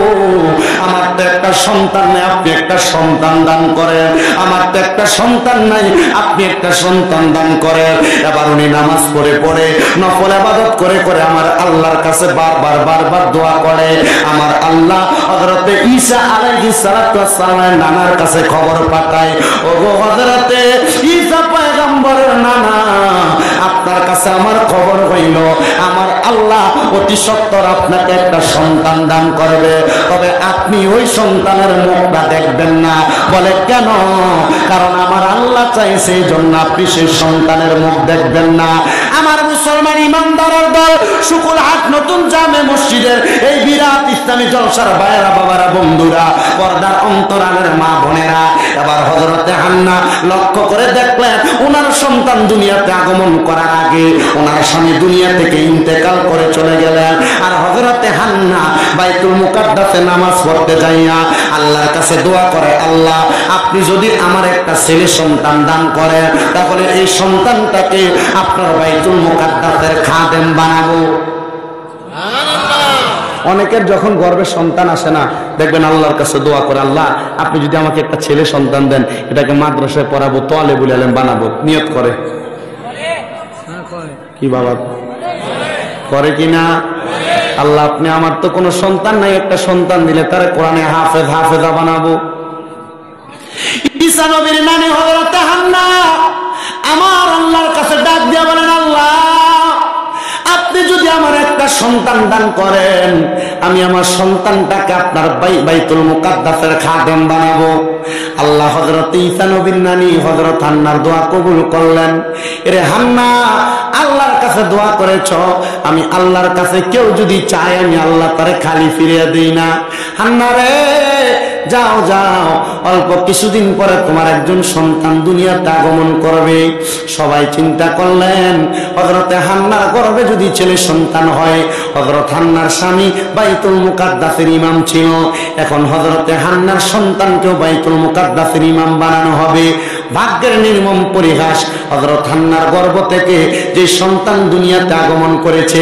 আমার তো একটা সন্তান নাই, আপনি একটা সন্তান দান করেন। আমার তো একটা সন্তান নাই, আপনি একটা সন্তান দান করেন। এবার উনি নামাজ পড়ে পড়ে নফল ইবাদত করে করে আমার আল্লাহর কাছে বারবার বারবার দোয়া করে। আমার আল্লাহ হযরতে ঈসা আলাইহিস সালাতু ওয়াস সালামের নানার কাছে খবর পাঠায়, ওগো হযরতে ঈসা পয়গম্বরের নানা, আপনার কাছে আমার খবর হইল আমার আল্লাহ অতি সত্বর আপনাকে একটা সন্তান দান করবে, তবে আপনি ওই সন্তানের মুখটা দেখবেন না। বলে কেন? কারণ আমার আল্লাহ চাইছে এই জন্য আপনি সেই সন্তানের মুখ দেখবেন না। আমার মুসলমান ইমানদারের দল শুকুরহাট নতুন জামে মসজিদের এই বিরাট ইসলামী জলসার ভাইয়েরা, বাবারা, বন্ধুরা, পর্দার অন্তরালের মা বোনেরা, এবার হযরতে হান্না লক্ষ্য করে দেখলেন ওনার সন্তান দুনিয়াতে আগমন করার আগে ওনার স্বামী দুনিয়া থেকে ইন্তেকাল করে চলে গেলেন। আর হযরতে হান্না বাইতুল মুকাদ্দাসে নামাজ পড়তে যাইয়া আল্লাহর কাছে দোয়া করে, আল্লাহ আপনি যদি আমার একটা ছেলে সন্তান দান করেন তাহলে এই সন্তানটাকে আপনার বাইতুল মুকাদ্দাসের খাদেম বানাবো। অনেকের যখন গর্ভে সন্তান আসে না, দেখবেন আল্লাহর কাছে দোয়া করে, আল্লাহ আপনি যদি আমাকে একটা ছেলে সন্তান দেন, এটাকে মাদ্রাসায় পড়াবো, তালেবুল ইলম বানাবো। নিয়ত করে কি বাবা? করে কিনা? আল্লাহ আপনি আমার তো কোনো সন্তান নাই, একটা সন্তান দিলে তার কোরআনে হাফেজ হাফেজা বানাবো। ঈসা নবীর নামে হযরতে হান্না আমার আল্লাহর কাছে ডাক দিয়ে বলেন, আল্লাহ আপনি যদি আমার একটা সন্তান দান করেন, আমি আমার সন্তানটাকে আপনার বাইতুল মুকাদ্দাসের খাদেম বানাবো। আল্লাহ হযরত ঈসা নবীর নানি হযরত হান্নার দোয়া কবুল করলেন। এরে হান্না, আল্লাহর কাছে দোয়া করেছ, আমি আল্লাহর কাছে কেউ যদি চায় আমি আল্লাহ তারে খালি ফিরিয়ে দিই না। হান্না রে, যাও যাও, অল্প কিছুদিন পরে তোমার একজন সন্তান দুনিয়াতে আগমন করবে। সবাই চিন্তা করলেন হযরতে হান্নার গর্ভে যদি ছেলে সন্তান হয়, হযরত হান্নার স্বামী বাইতুল মুকাদ্দাসের ইমাম ছিল, এখন হযরতে হান্নার সন্তানকেও বাইতুল মুকাদ্দাসের ইমাম বানানো হবে। ভাগ্যের নির্মম পরিহাস, হযরত হান্নার গর্ভ থেকে যে সন্তান দুনিয়াতে আগমন করেছে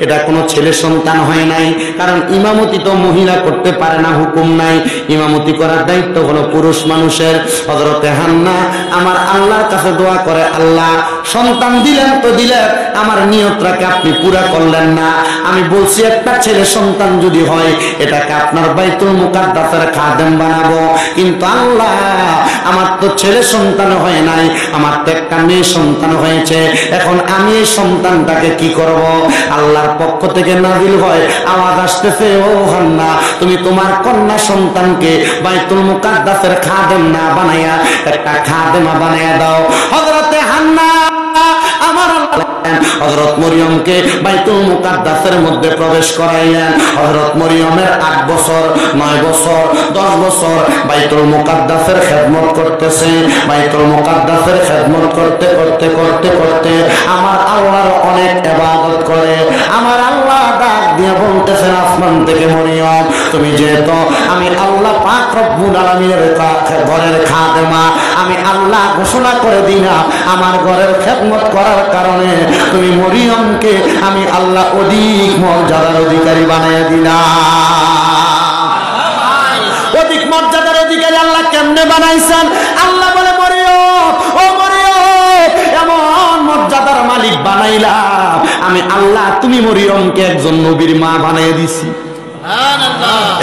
এটা কোনো ছেলে সন্তান হয় নাই, কারণ ইমামতি তো মহিলা করতে পারে না, হুকুম নাই, ইমামতি করার দায়িত্ব হলো পুরুষ মানুষের। হযরতে হান্না আমার আল্লাহর কাছে দোয়া করে, আল্লাহ সন্তান দিলেন তো দিলেন, আমার নিয়তটাকে আপনি পুরা করলেন না। আমি বলছি একটা ছেলে সন্তান যদি হয় এটাকে আপনার বাইতুল মুকাদ্দাসের খাদেম বানাবো, কিন্তু আল্লাহ আমার তো ছেলে সন্তান হয় নাই, আমার তো একটা মেয়ে সন্তান হয়েছে, এখন আমি এই সন্তানটাকে কি করব? আল্লাহর পক্ষ থেকে নাযিল হয়, আওয়াজ আসতেছে, ও হান্না তুমি তোমার কন্যা সন্তানকে বাইতুল মুকাদ্দাসের খাদেম না বানাইয়া একটা খাদেমা বানাইয়া দাও। হযরতে হান্না আমার হযরত মরিয়মকে বাইতুল মুকাদ্দাসের মধ্যে প্রবেশ করাইলেন। হযরত মরিয়মের 8 বছর 9 বছর 10 বছর বাইতুল মুকাদ্দাসের খেদমত করতেছে। বাইতুল মুকাদ্দাসের খেদমত করতে করতে করতে করতে আমার আল্লাহর অনেক ইবাদত করে। আমার আল্লাহ ডাক দিয়ে বলতেছেন আসমান থেকে, মরিয়ম তুমি যেহেতু আমি আল্লাহ পাক রব্বুল আলামিনের ঘরের খাদেমা, আমি আল্লাহ ঘোষণা করে দিলাম আমার ঘরের খেদমত করার কারণে তুমি মরিয়মকে আমি আল্লাহ অধিক মর্যাদার অধিকারী বানিয়ে দিলাম। অধিক মর্যাদার অধিকারী আল্লাহ কেমনে বানাইছেন? আল্লাহ বলে, মরিয়ম, ও মরিয়ম, এমন মর্যাদার মালিক বানাইলাম আমি আল্লাহ, তুমি মরিয়মকে একজন নবীর মা বানিয়ে দিছি।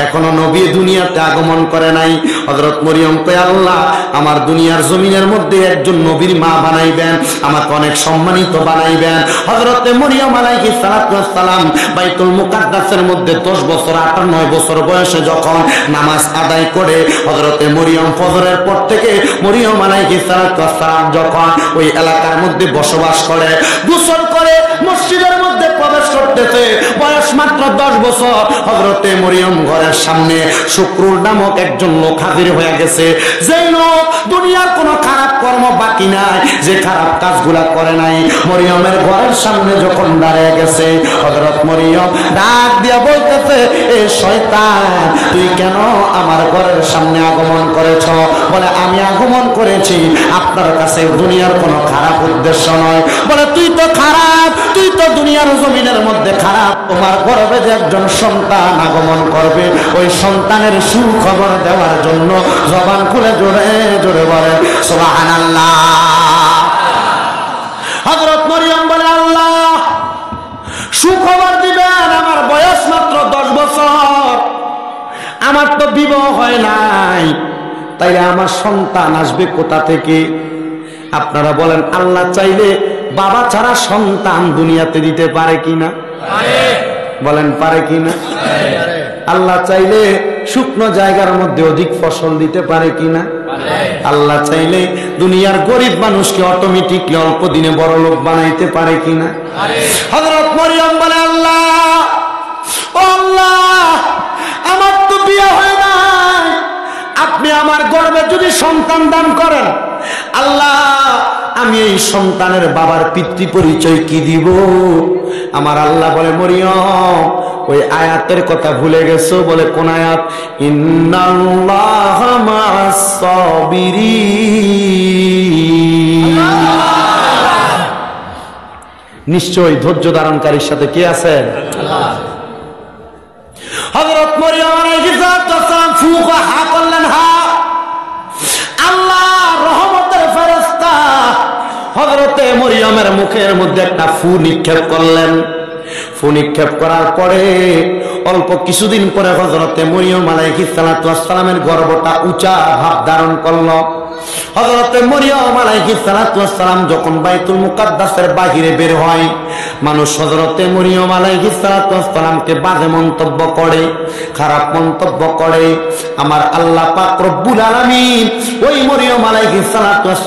এখনো নবী দুনিয়াতে আগমন করে নাই। হযরত মরিয়ম কয়, আল্লাহ আমার দুনিয়ার জমিনের মধ্যে একজন নবীর মা বানাইবেন, আমাকে অনেক সম্মানিত বানাইবেন। হযরতে মরিয়ম আলাইহিস সালাতু ওয়াস সালাম বাইতুল মুকাদ্দাসের মধ্যে 10 বছর 8-9 বছর বয়সে যখন নামাজ আদায় করে, হযরতে মরিয়ম ফজরের পর থেকে মরিয়ম আলাইহিস সালাতু ওয়াস সালাম যখন ওই এলাকার মধ্যে বসবাস করে, গোসল করে মসজিদের মধ্যে প্রবেশ করতেছে, বয়স মাত্র 10 বছর। হযরতে মরিয়ম ঘরের সামনে শুক্রুর নামক একজন লোক হাজির হয়ে গেছে, যেই লোক দুনিয়ার কোনো খারাপ কর্ম বাকি নাই, যে খারাপ কাজগুলা করে নাই। মরিয়মের ঘরের সামনে যখন দাঁড়িয়ে গেছে, হযরত মরিয়ম ডাক দিয়া বলতেছে, এ শয়তান তুই কেন আমার ঘরের সামনে আগমন করেছ? বলে, আমি আগমন করেছি আপনার কাছে দুনিয়ার কোনো খারাপ উদ্দেশ্য নয়। বলে, তুই তো খারাপ, তুই তো দুনিয়ার জমিনের মধ্যে খারাপ, তোমার গর্ভে যে একজন সন্তান আগমন করবে ওই সন্তানের সুখবর দেওয়ার জন্য জবান খুলে জোরে জোরে বলে সুবহানাল্লাহ। হযরত মরিয়ম বলে, আল্লাহ সুখবর দিবেন, আমার বয়স মাত্র 10 বছর, আমার তো বিবাহ হয় নাই, তাই আমার সন্তান আসবে কোথা থেকে? আপনারা বলেন, আল্লাহ চাইলে বাবা ছাড়া সন্তান দুনিয়াতে দিতে পারে কিনা? বলেন, পারে কিনা? আল্লাহ চাইলে শুকনো জায়গার মধ্যে অধিক ফসল দিতে পারে কিনা? আল্লাহ চাইলে দুনিয়ার গরিব মানুষকে অটোমেটিকলি অল্প দিনে বড় লোক বানাইতে পারে কিনা? হযরত মরিয়ম বলে আল্লাহ, ও আল্লাহ, আমার তো বিয়ে হয় নাই, আপনি আমার গর্ভে যদি সন্তান দান করেন, আল্লাহ আমি এই সন্তানের বাবার পিতৃ পরিচয় কি দিব? আমার আল্লাহ বলে মরিয়ম, ওই আয়াতের কথা ভুলে গেছো? বলে কোন আয়াত? ইন্নাল্লাহা মা'আস সাবিরিন। নিশ্চয়ই ধৈর্য ধারণকারীর সাথে কে আছেন? হযরত মরিয়ম আলাইহিস সালাম ফুকা হা করলেন, হা। আল্লাহ রহমতের ফেরেশতা হযরতে মরিয়মের মুখের মধ্যে একটা ফু নিক্ষেপ করলেন। ফু নিক্ষেপ করার পরে অল্প কিছুদিন পরে হযরতে মরিয়ম আলাইহিস সালামের গর্ভটা উঁচা ভাব ধারণ করলো। হযরতে মরিয়ম আলাইহিস সালাম যখন বাইতুল মুকাদ্দাসের বাহিরে বের হয়, মানুষ হযরতে মরিয়ম আলাইহিস সালামকে বাজে মন্তব্য করে, খারাপ মন্তব্য করে। আমার আল্লাহ পাক রব্বুল আলামিন ওই মরিয়ম আলাইহিস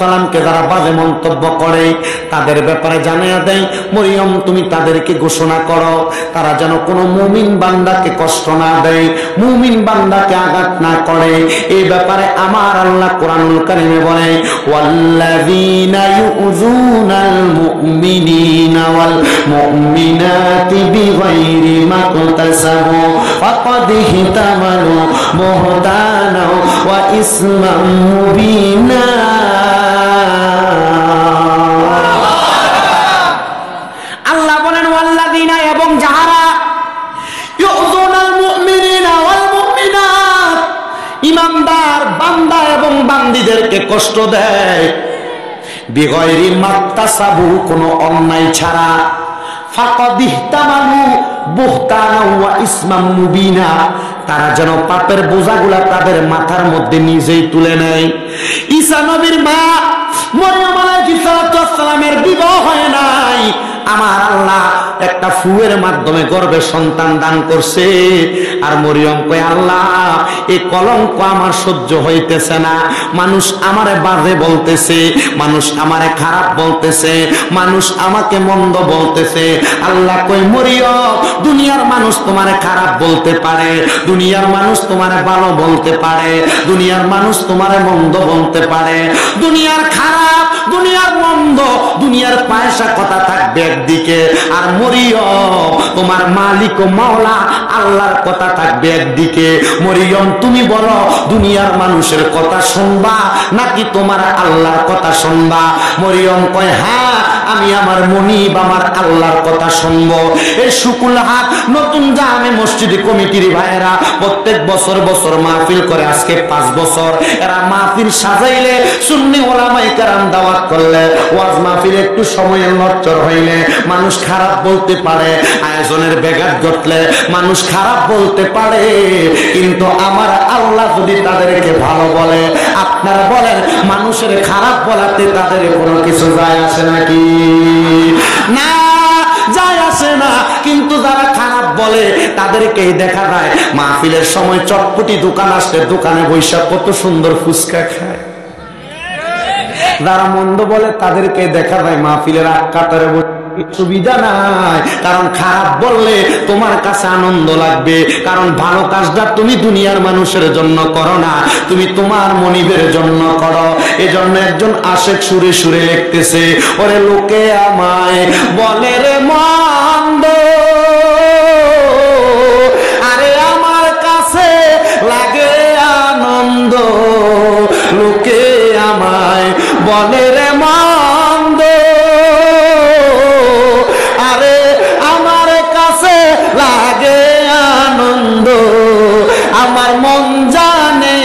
সালামকে যারা বাজে মন্তব্য করে তাদের ব্যাপারে জানিয়ে দেয়, মরিয়ম তুমি তাদেরকে ঘোষণা করো তারা যেন কোনো মুমিন বান্দাকে কষ্ট না দেয়, মুমিন বান্দাকে আঘাত না করে। এই ব্যাপারে আমার আল্লাহ কোরআনুল কারীমে বলে, ওয়াল্লাযীনা ইউযুনাল মুমিনিনা ওয়াল মুমিনাতি বিগাইরি মাকতাসাবু ফাকাদ ইহতামালু বুহতানা ওয়া ইসমান মুবিনা। আল্লাহ বলেন ওয়াল্লাযীনা, এবং যাহারা ইউযুনাল মুমিনিনা ওয়াল মুমিনাত, ইমানদার বান্দা এবং বান্দীদেরকে কষ্ট দেয়, বিগাইরি মাকতাসাবু, কোনো অন্যায় ছাড়া, ফাকাদ ইহতামালু বুহতানা ওয়া ইসমান মুবিনা, তারা যেন পাপের বোঝাগুলা তাদের মাথার মধ্যে নিজেই তুলে নেয়। ঈসা নবীর মা মরিয়ম আলাইহিস সালামের বিবাহ হয় নাই, আমার আল্লাহ একটা ফুয়ের মাধ্যমে গর্ভে সন্তান দান করছে। আর মরিয়ম কয়, আল্লাহ এই কলঙ্ক আমার সহ্য হইতেছে না, মানুষ আমারে বাজে বলতেছে, মানুষ আমারে খারাপ বলতেছে, মানুষ আমাকে মন্দ বলতেছে। আল্লাহ কয়, মরিয়ম দুনিয়ার মানুষ তোমারে খারাপ বলতে পারে, দুনিয়ার মানুষ তোমারে ভালো বলতে পারে, দুনিয়ার মানুষ তোমারে মন্দ বলতে পারে, দুনিয়ার খারাপ, দুনিয়ার মন্দ, দুনিয়ার পয়সা কথা থাকবে একদিকে, আর মরিয়ম তোমার মালিক ও মাওলা আল্লাহর কথা থাকবে একদিকে। মরিয়ম তুমি বলো দুনিয়ার মানুষের কথা শুনবা নাকি তোমার আল্লাহর কথা শুনবা? মরিয়ম কয়, হ্যাঁ আমি আমার মনিব আমার আল্লাহর কথা শুনবো। এই শুকুলহাট নতুন জামে মসজিদে কমিটির ভাইয়েরা প্রত্যেক বছর বছর মাহফিল করে, আজকে 5 বছর। এরা মাহফিল সাজাইলে, সুন্নি ওলামায়ে কেরাম দাওয়াত করলে, ওয়াজ মাহফিল একটু সময়ের নড়চড় হইলে মানুষ খারাপ বলতে পারে, আয়োজনের ব্যাঘাত ঘটলে মানুষ খারাপ বলতে পারে, কিন্তু আমার আল্লাহ যদি তাদেরকে ভালো বলে, আপনারা বলেন মানুষের খারাপ বলাতে তাদের কোনো কিছু যায় আসে নাকি? না, যায় আসে না। কিন্তু যারা খারাপ বলে তাদেরকেই দেখা যায় মাহফিলের সময় চটপটি দোকান আসলে দোকানে বৈশা কত সুন্দর ফুচকা খায়। যারা মন্দ বলে তাদেরকে দেখা যায় মাহফিলের কাতারে সুবিধা নাই, কারণ খারাপ বললে তোমার কাছে আনন্দ লাগবে, কারণ ভালো কাজটা তুমি দুনিয়ার মানুষের জন্য করো না, তুমি তোমার মনিবের জন্য করো। এজন্য একজন আশেক সুরে সুরে লিখতেছে, ওরে লোকে আমায় বলে রে মন্দ, আরে আমার কাছে লাগে আনন্দ, লোকে আমায় বলে রে মন্দ, আরে আমার কাছে লাগে আনন্দ, আমার মন জানে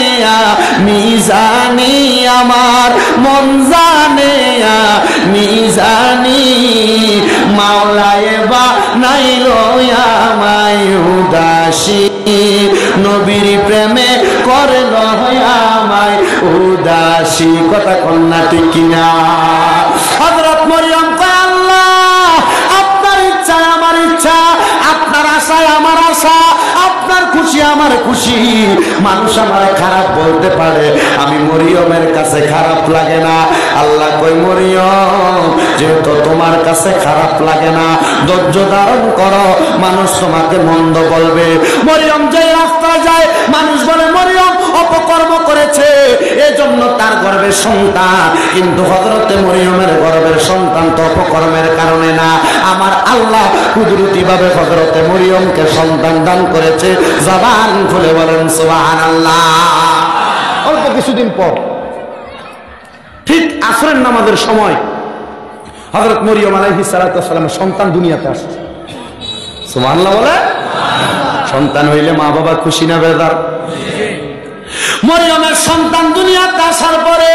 আমি জানি, আমার মন জানে আমি জানি, মাওলায়ে বানাইল আমায় উদাসী, নবীর প্রেমে করল আমায় উদাসী। কথা কন্যা ঠিক কিনা? হযরত মরিয়ম কয়, আল্লাহ আপনার ইচ্ছা আমার ইচ্ছা, আপনার আশায় আমার আশা, আপনার খুশি আমার খুশি। মানুষ আমার খারাপ বলতে পারে, আমি মরিয়মের কাছে খারাপ লাগে না, আল্লাহ কই মরিয়ম যেহেতু তোমার কাছে খারাপ লাগে না, ধৈর্য ধারণ করো, মানুষ তোমাকে মন্দ বলবে। মরিয়ম যে রাস্তায় যায় মানুষ বলে মরিয়ম অপকর্ম করেছে, এজন্য তার গর্ভের সন্তান, কিন্তু হযরতে মরিয়মের গর্ভের সন্তান তো অপকর্মের কারণে না, আমার আল্লাহ কুদরতি ভাবে হযরতে মরিয়মকে সন্তান দান করেছে। জবান খুলে বলেন সুবহানাল্লাহ। অল্প কিছুদিন পর ঠিক আসরের নামাজের সময় হযরত মরিয়ম আলাইহিস সালাতু ওয়াস সালামের সন্তান দুনিয়াতে আসছে। সুবহানাল্লাহ বলে। সন্তান হইলে মা বাবা খুশি না বেজার? মরিয়মের সন্তান দুনিয়াতে আসার পরে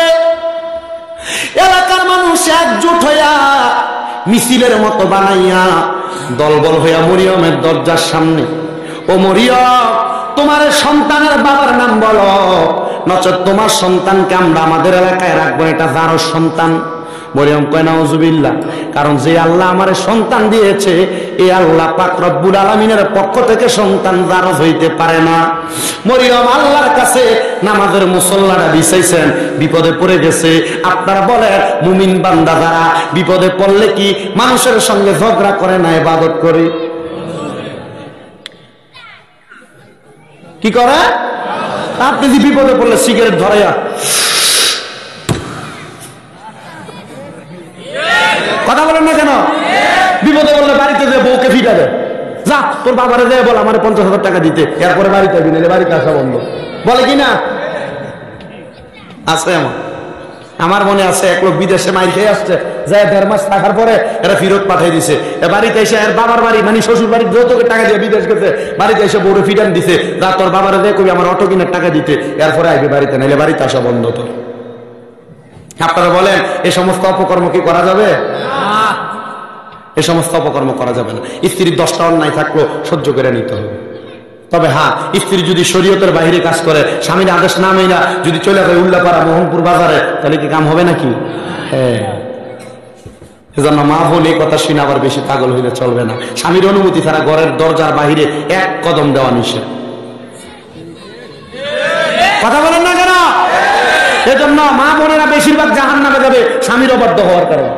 এলাকার মানুষ একজোট হইয়া মিছিলের মতো বানাইয়া দলবল হইয়া মরিয়মের দরজার সামনে, ও মরিয়ম তোমার সন্তানের বাবার নাম বলো, নচেৎ তোমার সন্তানকে আমরা আমাদের এলাকায় রাখবো, এটা যার সন্তান। মরিয়ম কয় নাউজুবিল্লাহ, কারণ যে আল্লাহ আমার সন্তান দিয়েছে এই আল্লাহ পাক রব্বুল আলামিনের পক্ষ থেকে সন্তান জারজ হইতে পারে না। মরিয়ম আল্লাহর কাছে নামাজের মুসল্লাটা বিছাইছেন, বিপদে পড়ে গেছে। আপনারা বলেন মুমিন বান্দা যারা বিপদে পড়লে কি মানুষের সঙ্গে ঝগড়া করে না ইবাদত করে? কি করে? আপনি যে বিপদে পড়লে সিগারেট ধরাইয়া কথা বলেন না কেন? বিপদে বললে বাড়িতে যে বউকে ফিটাবে, যা তোর বাবারে যে বল আমার 50,000 টাকা দিতে, এরপরে বাড়িতে আসবি, নাহলে বাড়িতে আসা বন্ধ, বলে কি না? আছে আমার মনে আছে এক লোক বিদেশে মাইর খেয়ে আসছে, যায় 1.5 মাস থাকার পরে এরা ফেরত পাঠিয়ে দিছে। বাড়িতে এসে এর বাবার বাড়ি মানে শ্বশুর বাড়ির যৌতুকের টাকা দিয়ে বিদেশ গেছে, বাড়িতে এসে বউরে ফিটান দিছে, যা তোর বাবারে যে কবি আমার অটো কিনার টাকা দিতে, এরপরে আসবে বাড়িতে, নাহলে বাড়িতে আসা বন্ধ। তোর আপনারা বলেন এই সমস্ত অপকর্ম কি করা যাবে? এই সমস্ত অপকর্ম করা যাবে না। স্ত্রীর 10টা অন্যায় থাকলো সহ্য করে নিতে হবে। তবে হ্যাঁ, স্ত্রী যদি শরীয়তের বাইরে কাজ করে, স্বামীর আদেশ না মেনে যদি চলে যায় উল্লাপাড়া মোহনপুর বাজারে, তাহলে কি কাম হবে নাকি? হ্যাঁ, এজন্য মা বলে কথা শুনে আবার বেশি পাগল হইলে চলবে না। স্বামীর অনুমতি ছাড়া ঘরের দরজার বাহিরে এক কদম দেওয়া নিষেধ। কথা বলেন না কেন? এজন্য মা বোনেরা বেশিরভাগ জাহান্নামে যাবে স্বামীর অবাধ্য হওয়ার কারণে।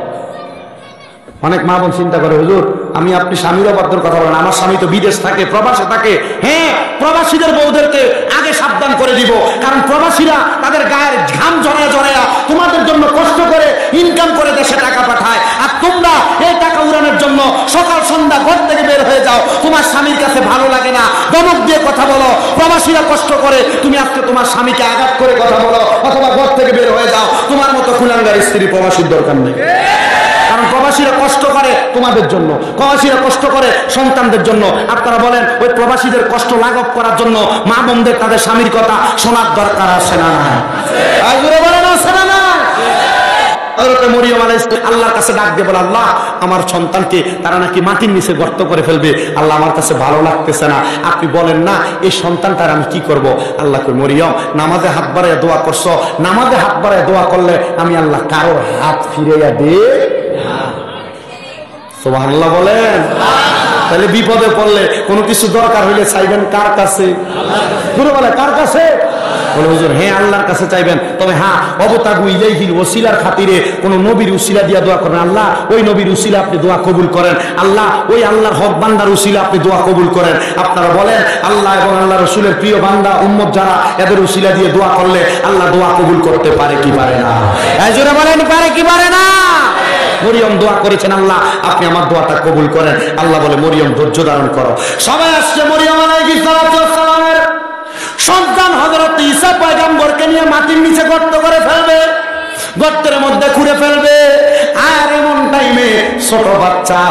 অনেক মা বোন চিন্তা করে, হুজুর আমি আপনি স্বামীর অবাধ্যর কথা বলেন, আমার স্বামী তো বিদেশ থাকে, প্রবাসে থাকে। হ্যাঁ, প্রবাসীদের বউদেরকে আগে সাবধান করে দিব, কারণ প্রবাসীরা তাদের গায়ের ঘাম জড়ায় জড়ায় তোমাদের জন্য কষ্ট করে ইনকাম করে দেশে টাকা পাঠায়, আর তোমরা এই টাকা উড়ানোর জন্য সকাল সন্ধ্যা ঘর থেকে বের হয়ে যাও। তোমার স্বামীর কাছে ভালো লাগে না, দমক দিয়ে কথা বলো। প্রবাসীরা কষ্ট করে, তুমি আজকে তোমার স্বামীকে আঘাত করে কথা বলো, অথবা ঘর থেকে বের হয়ে যাও। তোমার মতো কুলাঙ্গার স্ত্রী প্রবাসীর দরকার নেই। কারণ প্রবাসীরা কষ্ট করে তোমাদের জন্য, প্রবাসীরা কষ্ট করে সন্তানদের জন্য। আপনারা বলেন ওই প্রবাসীদের কষ্ট লাঘব করার জন্য মা বোনদের তাদের স্বামীর কথা শোনার দরকার আছে না? মরিয়ম আলাইহিস সালাম আল্লাহর কাছে ডাক দিয়ে বলে, আল্লাহ আমার সন্তানকে তারা নাকি মাটির নিচে গর্ত করে ফেলবে, আল্লাহ আমার কাছে ভালো লাগতেছে না, আপনি বলেন না এই সন্তানটার আমি কি করব? আল্লাহ কই, মরিয়ম নামাজে হাত বাড়াইয়া দোয়া করছো, নামাজে হাত বাড়াইয়া দোয়া করলে আমি আল্লাহ কারো হাত ফিরাইয়া দে। সুবহানাল্লাহ বলেন। তাহলে বিপদে পড়লে কোনো কিছু দরকার হইলে চাইবেন কার কাছে? আল্লাহর কাছে। বলে কার কাছে? বলে হুজুর হ্যাঁ আল্লাহর কাছে চাইবেন, তবে হ্যাঁ অবতাগু ইলাইহিল ওসিলার খাতিরে কোন নবীর উসিলা দিয়া দোয়া করেন, আল্লাহ ওই নবীর উসিলা আপনি দোয়া কবুল করেন, আল্লাহ ওই আল্লাহর হক বান্দার উসিলা আপনি দোয়া কবুল করেন। আপনারা বলেন আল্লাহ এবং আল্লাহ রাসূলের প্রিয় বান্দা উম্মত যারা, এদের উসিলা দিয়ে দোয়া করলে আল্লাহ দোয়া কবুল করতে পারে কি পারে না? এই জোরে বলেন পারে কি পারে না? মরিয়ম দোয়া করেছেন, আল্লাহ আপনি আমার দোয়াটা কবুল করেন। আল্লাহ বলে মরিয়ম ধৈর্য ধারণ করো। সবাই আসছে মরিয়ম আলাইহিস সালামের সন্তান হযরত ঈসা পয়গম্বরকে নিয়ে মাটির নিচে গর্ত করে ফেলবে, গর্তের মধ্যে খুঁড়ে ফেলবে। আর এমন টাইমে ছোট বাচ্চা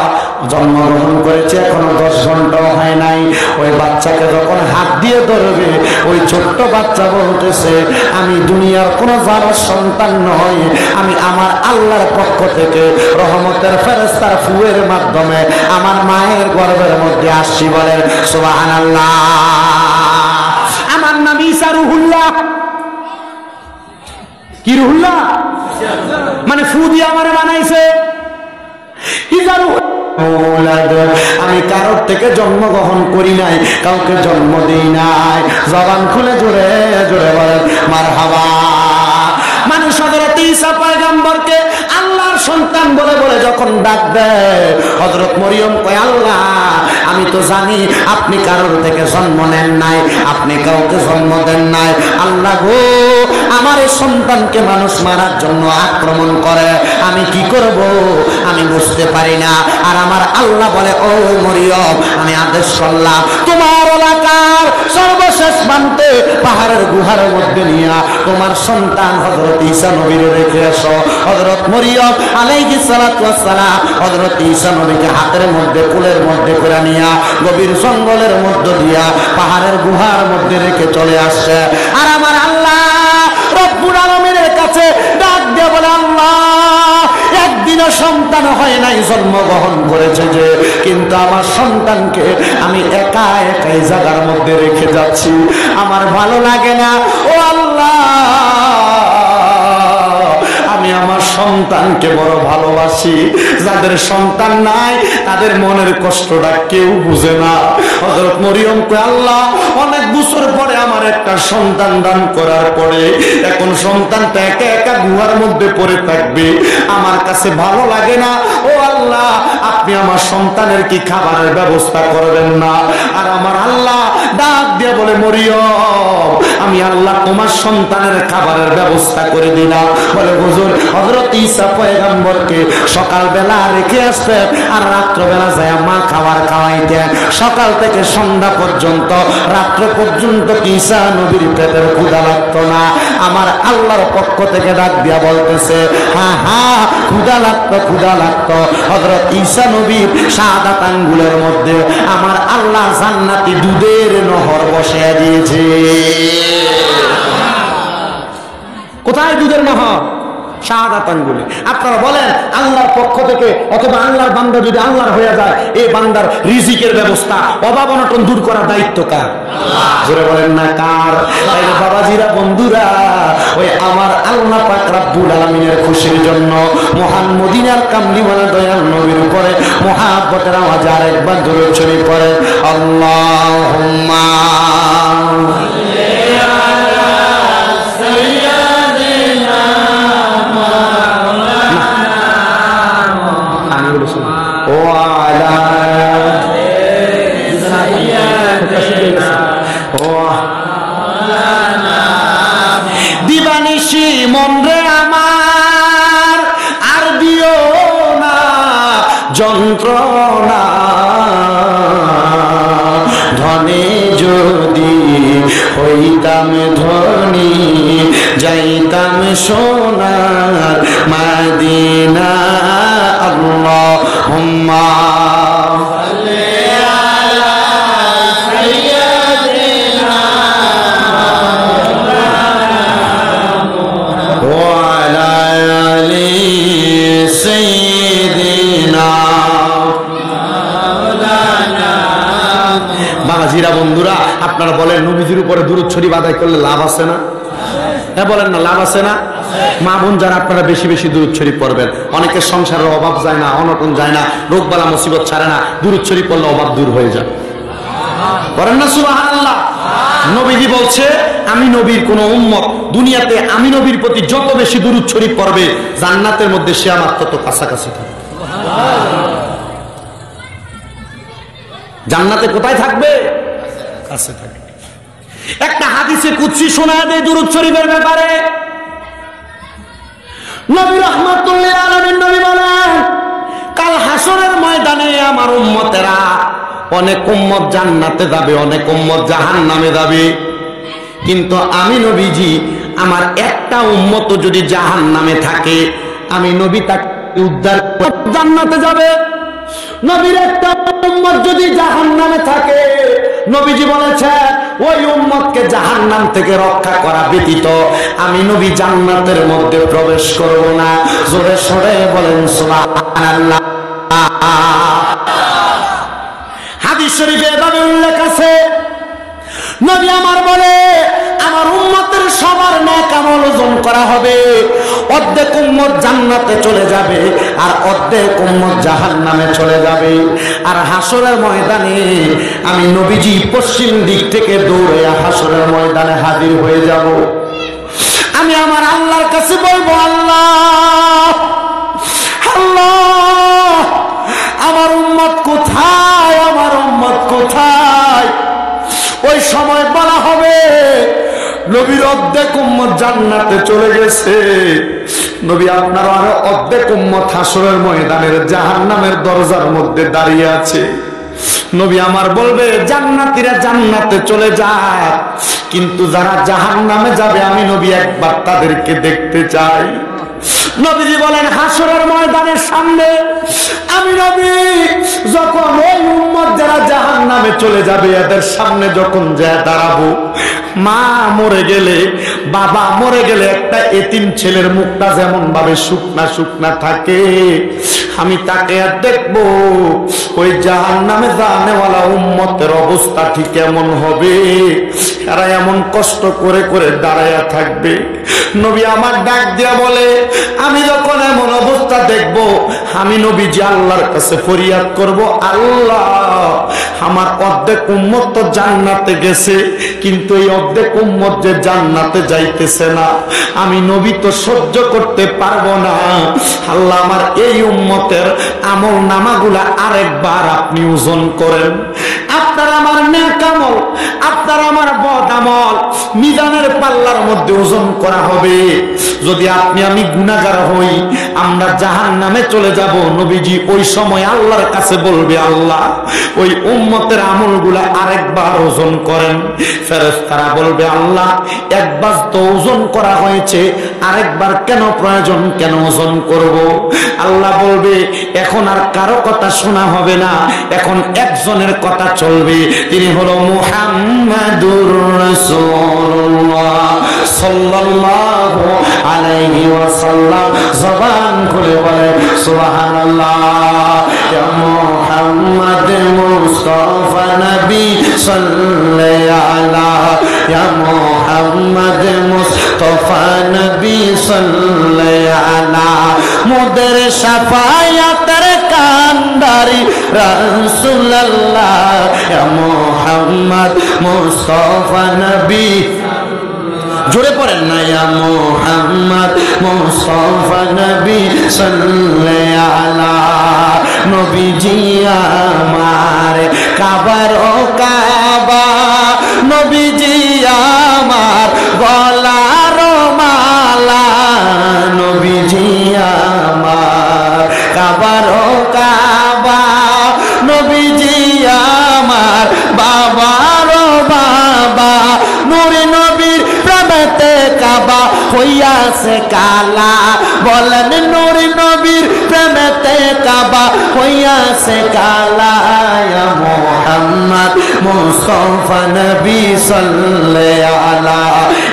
জন্মগ্রহণ করেছে, এখনো 10 ঘন্টাও হয় নাই। ওই বাচ্চাকে যখন হাত দিয়ে ধরবে, ওই ছোট্ট বাচ্চা বলতেছে আমি দুনিয়ার কোন জারার সন্তান নই, আমি আমার আল্লাহর পক্ষ থেকে রহমতের ফেরেশতার ফুয়ের মাধ্যমে আমার মায়ের গর্ভের মধ্যে আসছি। বলেন সুবহানাল্লাহ। আমার নাম ঈসা রুহুল্লাহ। কি রুহুল্লাহ? মানে ফু দিয়ে আমারে বানাইছে। আমি কারোর থেকে জন্মগ্রহণ করি নাই, কাউকে জন্ম দিই নাই। জবান খুলে জোরে জোরে বলেন মারহাবা। মানুষ হযরত ঈসা পয়গম্বর সন্তান বলে বলে যখন ডাক দেয়, হযরত মরিয়ম কয় আল্লাহ আমি তো জানি আপনি কারোর থেকে জন্ম নেন নাই, আপনি কাউকে জন্ম দেন নাই। আল্লাহ গো, আমার এই সন্তানকে মানুষ মারার জন্য আক্রমণ করে, আমি কি করব আমি বুঝতে পারি না। আর আমার আল্লাহ বলে ও মরিয়ম আমি আদেশ করলাম তোমার এলাকার সর্বশেষ প্রান্তে পাহাড়ের গুহার মধ্যে নিয়ে তোমার সন্তান হযরত ঈসা নবীকে রেখে এসো। হযরত মরিয়ম আলাইহিস সালাতু ওয়াস সালাম হযরত ঈসা নবীকে হাতের মধ্যে কোলের মধ্যে করে নিয়ে গভীর জঙ্গলের মধ্যে দিয়া পাহাড়ের গুহার মধ্যে রেখে চলে আসছে। আর আমার আল্লাহ রব্বুল আলামিনের কাছে ডাক দিয়ে বলে আল্লাহ একদিনও সন্তান হয় নাই, জন্মগ্রহণ করেছে যে, কিন্তু আমার সন্তানকে আমি একা একাই জায়গার মধ্যে রেখে যাচ্ছি, আমার ভালো লাগে না। ও আল্লাহ আমি আমার সন্তানকে বড় ভালোবাসি, যাদের সন্তান নাই তাদের মনের কষ্টটা কেউ বুঝে না। হযরত মরিয়ম কয় আল্লাহ অনেক বছর পরে আমার একটা সন্তান দান করার পরে এখন সন্তানটা একা একা গুহার মধ্যে পড়ে থাকবে, আমার কাছে ভালো লাগে না। ও আল্লাহ আপনি আমার সন্তানের কি খাবারের ব্যবস্থা করবেন না? আর আমার আল্লাহ ডাক দিয়ে বলে মরিয়ম আমি আল্লাহ তোমার সন্তানের খাবারের ব্যবস্থা করে দিলাম। বলে হুজুর হযরত ঈসা পয়গম্বরকে সকালবেলা রেখে আসতেন আর রাত্রবেলা যায় মা খাবার খাওয়াইতেন, সকাল থেকে সন্ধ্যা পর্যন্ত রাত্র পর্যন্ত ঈসা নবীর পেটের ক্ষুধা লাগতো না। আমার আল্লাহর পক্ষ থেকে ডাক দিয়া বলতেছে হ্যাঁ হ্যাঁ ক্ষুধা লাগতো। হযরত ঈসা নবীর শাহাদাত আঙ্গুলের মধ্যে আমার আল্লাহ জান্নাতি দুধের নহর বসায় দিয়েছে। কোথায় দুধের নহর? শাহাদাত আঙ্গুলে। আপনারা বলেন আল্লাহর পক্ষ থেকে অথবা আল্লাহর বান্দা যদি আল্লাহর হয়ে যায়, এই বান্দার রিজিকের ব্যবস্থা অভাব অনটন দূর করার দায়িত্ব কার? জোরে বলেন না কার? তাইলে বাবাজিরা বন্ধুরা ওই আমার আল্লাহ পাক রব্বুল আলামিনের খুশির জন্য মহান মদিনার কামলিওয়ালা দয়াল নবীর উপরে মুহাব্বতের আওয়াজে আরেকবার দরুদ শরীফ পড়ে আল্লাহুম্মা দিবানিশি মন রে আমার আর দিও না যন্ত্রণা, ধনে যদি হইতাম ধনী যাইতাম সোনার মদিনা। আল্লাহুম্মা বন্ধুরা আপনারা বলেন নবীজির উপরে দুরূদ শরীফ আদায় করলে লাভ আছে না? হ্যাঁ বলেন না, লাভ আছে না? মা বোন যারা আপনারা বেশি বেশি দুরূদ শরীফ পড়বেন, অনেকের সংসারের অভাব যায় না, অনটন যায় না, রোগ বালা মুসিবত ছাড়ে না, দুরূদ শরীফ পড়লে অভাব দূর হয়ে যায়। বলেন না সুবহানাল্লাহ। নবীজি বলছে আমি নবীর কোন উম্মত দুনিয়াতে আমি নবীর প্রতি যত বেশি দুরূদ শরীফ পড়বে জান্নাতের মধ্যে সে আমার তত কাছাকাছি থাকবে। জান্নাতে কোথায় থাকবে? কাছে থাকবে। একটা হাদিসে কুদসি শোনা দেয় দুরূদ শরীফের ব্যাপারে। নবী রাহমাতুল্লিল আলামিন নবী বলেন কাল হাসরের ময়দানে আমার উম্মতেরা অনেক উম্মত জান্নাতে যাবে, অনেক উম্মত জাহান্নামে যাবে, কিন্তু আমি নবীজি আমার একটা উম্মত যদি জাহান্নামে থাকে আমি নবী তাকে উদ্ধার করে জান্নাতে যাবে। নবীর একটা উম্মত যদি জাহান্নামে থাকে নবীজি বলেছেন ওই উম্মতকে জাহান্নাম থেকে রক্ষা করা ব্যতীত আমি নবী জান্নাতের মধ্যে প্রবেশ করব না। জোরে সরে বলেন সুবহানাল্লাহ। হাদিস শরীফে এভাবে উল্লেখ আছে নবী আমার বলে আমার উম্মতের সবার নেক আমল ওজন করা হবে, অর্ধেক উম্মত জান্নাতে চলে যাবে আর অর্ধেক উম্মত জাহান্নামে চলে যাবে। আর হাসরের ময়দানে আমি নবীজি পশ্চিম দিক থেকে দৌড়ে হাসরের ময়দানে হাজির হয়ে যাব। আমি আমার আল্লাহর কাছে বলবো আল্লাহ আল্লাহ অর্ধেক উম্মত জান্নাতে চলে গেছে, নবী আপনার আরো অর্ধেক উম্মত হাসরের ময়দানের জাহান্নামের দরজার মধ্যে দাঁড়িয়ে আছে। নবী আমার বলবে জান্নাতীরা জান্নাতে চলে যায়, কিন্তু যারা জাহান্নামে যাবে আমি নবী একবার তাদেরকে দেখতে চাই। নবীজি বলেন হাসরের ময়দানের সামনে আমি নবী যখন ওই উম্মত যারা জাহান্নামে চলে যাবে এদের সামনে যখন যায় দাঁড়াবো, মা মরে গেলে, বাবা মরে গেলে একটা এতিম ছেলের মুখটা যেমন ভাবে শুকনা শুকনা থাকে, আমি তাকে আর দেখবো ওই জাহান্নামে জানেওয়ালা উম্মতের অবস্থা ঠিক এমন হবে। এরা এমন কষ্ট করে করে দাঁড়ায়া থাকবে। নবী আমার ডাক দিয়া বলে আমি যখন এমন অবস্থা দেখবো আমি নবীজি আল্লাহর কাছে ফরিয়াদ করব, আল্লাহ আমার অর্ধেক উম্মত তো জান্নাতে গেছে, কিন্তু এই অর্ধেক উম্মত যে জান্নাতে যাইতেছে না, আমি নবী তো সহ্য করতে পারবো না। আল্লাহ আমার এই উম্মতের আমল নামাগুলা আরেকবার আপনি ওজন করেন। আপনার আমার নেক আমল, আপনার আমার বদ আমল মিজানের পাল্লার মধ্যে ওজন করা হবে। যদি আপনি আমি গুনাহগার হই, আমরা জাহান্নামে চলে যাব, নবীজি ওই সময় আল্লাহর কাছে বলবে আল্লাহ ওই উম্মতের আমলগুলা আরেকবার ওজন করেন। ফেরেশতারা বলবে আল্লাহ একবার তো ওজন করা হয়েছে, আরেকবার কেন প্রয়োজন, কেন ওজন করব? আল্লাহ বলবে এখন আর কারো কথা শোনা হবে না, এখন একজনের কথা চলবে, তিনি হলো মুহাম্মাদুর রাসূলুল্লাহ সাল্লাল্লাহু আলাইহি ওয়াসাল্লাম। জবান খুলে বলে সুবহানাল্লাহ। ইয়া মুহাম্মদ মুস্তাফা নবী সাল্লাল্লাহু আলা, ইয়া মুহাম্মদ মুস্তাফা নবী সাল্লাল্লাহু আলা, মোদের শাফায়াতের কান্ডারি রাসূলুল্লাহ, ইয়া মুহাম্মদ মুস্তাফা নবী, জোরে পড়েন না, ইয়া মুহাম্মদ মুস্তাফা নবী সাল্লাল্লাহু আলা, নবীজি আমার কাবার ও কাবা, নবীজি আমার গলার মালা, নবীজি আমার কাবার ও কাবা, নবীজি আমার বাবার ও বাবা, নূরে নবীর প্রেমেতে কাবা হইয়াছে কালা, বলেন নূরে নবীর প্রেমেতে কাবা হইয়াছে কালা, ইয়া মুহাম্মদ মুস্তাফা নবী সাল্লাল্লাহু আলা,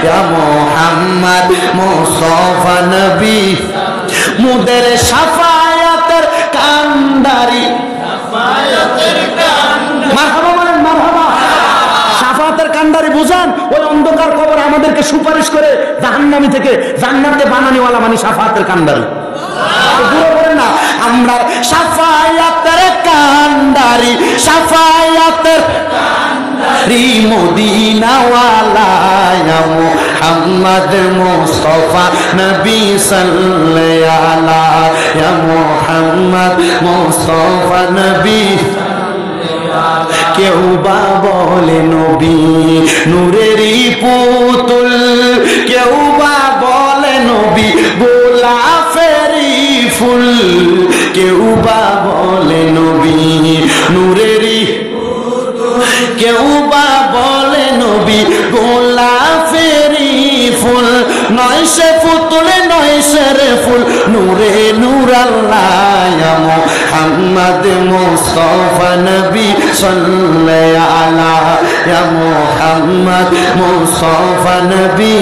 ইয়া মুহাম্মদ মুস্তাফা নবী, মুদের শাফায়াতের কান্ডারি, শাফায়াতের কান্ডারি, মারহাবা বলেন মারহাবা। শাফায়াতের কান্ডারি বুঝান ওই অন্ধকার কবর আমাদেরকে সুপারিশ করে জাহান্নামী থেকে জান্নাতে বানানিওয়ালা মানে শাফায়াতের কান্ডারি। না আমরা শাফায়াতের কান্ডারি, শাফায়াতের কান্ডারি মদিনাওয়ালা, ইয়া মুহাম্মদ মুস্তাফা নবী সাল্লাল্লাহু আলা, ইয়া মুহাম্মদ মুস্তাফা নবী। কেউ বা বলে নবী নূরেরই পুতুল, কেউ বা বলে নবী গোলাপেরই ফুল, কেউ বা বলে নবী নূরেরই পুতুল, কেউ বা বলে নবী গোলাপেরই ফুল, নয় সে পুতুল নয় সে রে ফুল, নূরে নূর আল্লাহ, ইয়া মুহাম্মদ মুস্তাফা নবী সাল্লাল্লাহু আলা, ইয়া মুহাম্মদ মুস্তাফা নবী।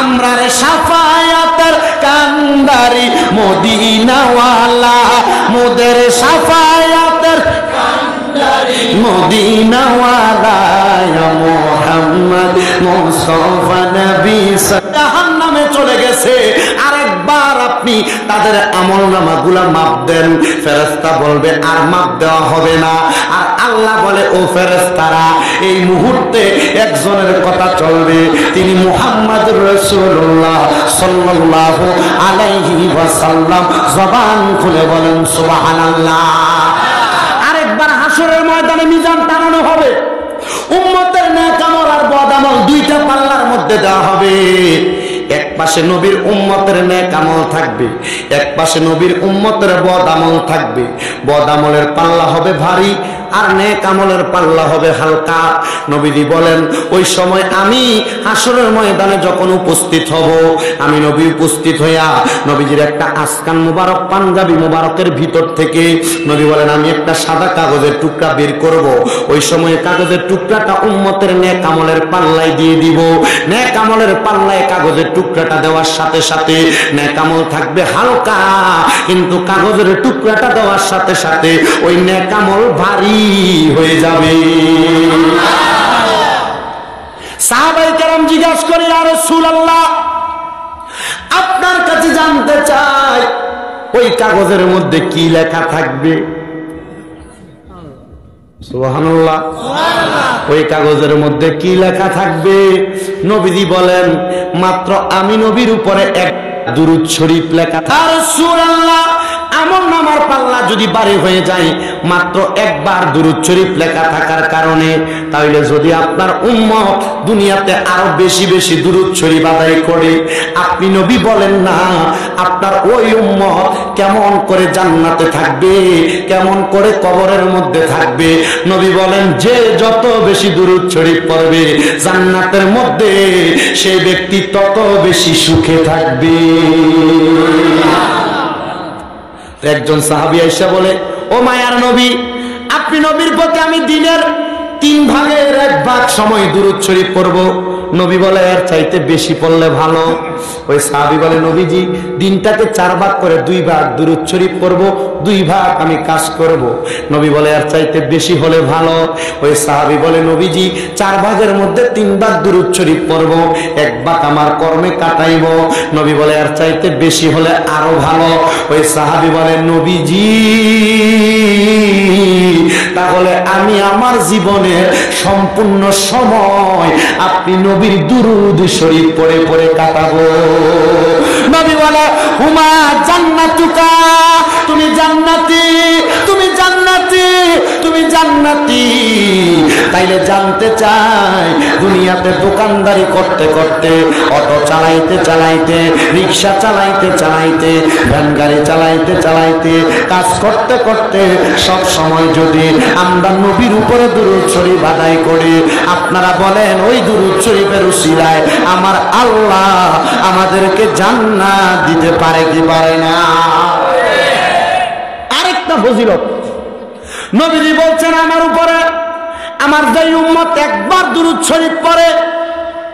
আমরা রে শাফায়াতের কান্ডারি মদিনাওয়ালা, মোদের শাফায়াতের কান্ডারি মদিনাওয়ালা, ইয়া মুহাম্মদ মুস্তাফা নবী জাহান্নামে চলে গেছে, আরেকবার আপনি তাদের আমলনামাগুলা মাপ দেন। ফেরেশতা বলবে আর মাপ দেওয়া হবে না। আর আল্লাহ বলে ও ফেরেশতারা এই মুহূর্তে একজনের কথা চলবে, তিনি মুহাম্মদুর রাসূলুল্লাহ সাল্লাল্লাহু আলাইহি ওয়াসাল্লাম। জবান খুলে বলেন সুবহানাল্লাহ। আরেকবার হাসরের ময়দানে মিজান টানানো হবে, উম্মতের নেক আমল আর বদ আমল দুইটা পাল্লার মধ্যে মধ্যে দেওয়া হবে। এক পাশে নবীর উম্মতের নেক আমল থাকবে, এক পাশে নবীর উম্মতের বদ আমল থাকবে। বদ আমলের পাল্লা হবে ভারী আর নেক আমলের পাল্লা হবে হালকা। নবীজি বলেন ওই সময় আমি হাসরের ময়দানে যখন উপস্থিত হব, আমি নবী উপস্থিত হইয়া নবীজির একটা আসকান মুবারক পাঞ্জাবি মুবারকের ভিতর থেকে নবী বলেন আমি একটা সাদা কাগজের টুকরা বের করব। ওই সময় কাগজের টুকরাটা উম্মতের নেক আমলের পাল্লায় দিয়ে দিব। নেক আমলের পাল্লায় কাগজের টুকরাটা দেওয়ার সাথে সাথে নেক আমল থাকবে হালকা, কিন্তু কাগজের টুকরাটা দেওয়ার সাথে সাথে ওই নেক আমল ভারী হয়ে যাবে। সাহাবায়ে কেরাম জিজ্ঞাসা করে ইয়া রাসূলুল্লাহ, আপনার কাছে জানতে চাই ওই কাগজের মধ্যে কি লেখা থাকবে? সুবহানাল্লাহ। ওই কাগজের মধ্যে কি লেখা থাকবে? নবীজি বলেন মাত্র আমি নবীর উপরে এক দুরূদ শরীফ লেখা। ইয়া রাসূলুল্লাহ, আমল নামার পাল্লা যদি ভারী হয়ে যায় মাত্র একবার দুরূদ শরীফ লেখা থাকার কারণে, তাহলে যদি আপনার উম্মত দুনিয়াতে আরো বেশি বেশি দুরূদ শরীফ আদায় করে, আপনি নবী বলেন না আপনার ওই উম্মত কেমন করে জান্নাতে থাকবে, কেমন করে কবরের মধ্যে থাকবে? নবী বলেন যে যত বেশি দুরূদ শরীফ পড়বে জান্নাতের মধ্যে সেই ব্যক্তি তত বেশি সুখে থাকবে। একজন সাহাবী আয়েশা বলে, ও মায়ার নবী, আপনি নবীর প্রতি আমি দিনের 3 ভাগের 1 ভাগ সময় দুরূদ শরীফ পড়ব। নবী বলে এর চাইতে বেশি পড়লে ভালো। ওই সাহাবী বলে নবীজি দিনটাকে 4 ভাগ করে 2 ভাগ দুরূদ শরীফ পড়ব, 2 ভাগ আমি কাজ করব। নবী বলে এর চাইতে বেশি হলে ভালো। ওই সাহাবী বলে নবীজি 4 ভাগের মধ্যে 3 ভাগ দুরূদ শরীফ পড়ব, 1 ভাগ আমার কর্মে কাটাইব। নবী বলে এর চাইতে বেশি হলে আরো ভালো। ওই সাহাবী বলে নবীজি তাহলে আমি আমার জীবনের সম্পূর্ণ সময় আপনি নবীর দুরূদ শরীফ পড়ে পড়ে কাটাবো। নবী বলে হুমা জান্নাতুকা, তুমি জান্নাতি, তুমি জান্নাতি, তুমি জান্নাতি। তাইলে জানতে চাই দুনিয়াতে দোকানদারি করতে করতে, অটো চালাইতে চালাইতে, রিক্সা চালাইতে চালাইতে, ভ্যান গাড়ি চালাইতে চালাইতে, কাজ করতে করতে সব সময় যদি আমরা নবীর উপরে দুরূদ শরীফ আদায় করি, আপনারা বলেন ওই দুরূদ শরীফের উসিলায় আমার আল্লাহ আমাদেরকে জান্নাত দিতে পারে কি পারে না? আরেকটা ফজিলত নবীজি বলছেন আমার উপরে আমার যে উম্মত একবার দুরূদ শরীফ পড়ে,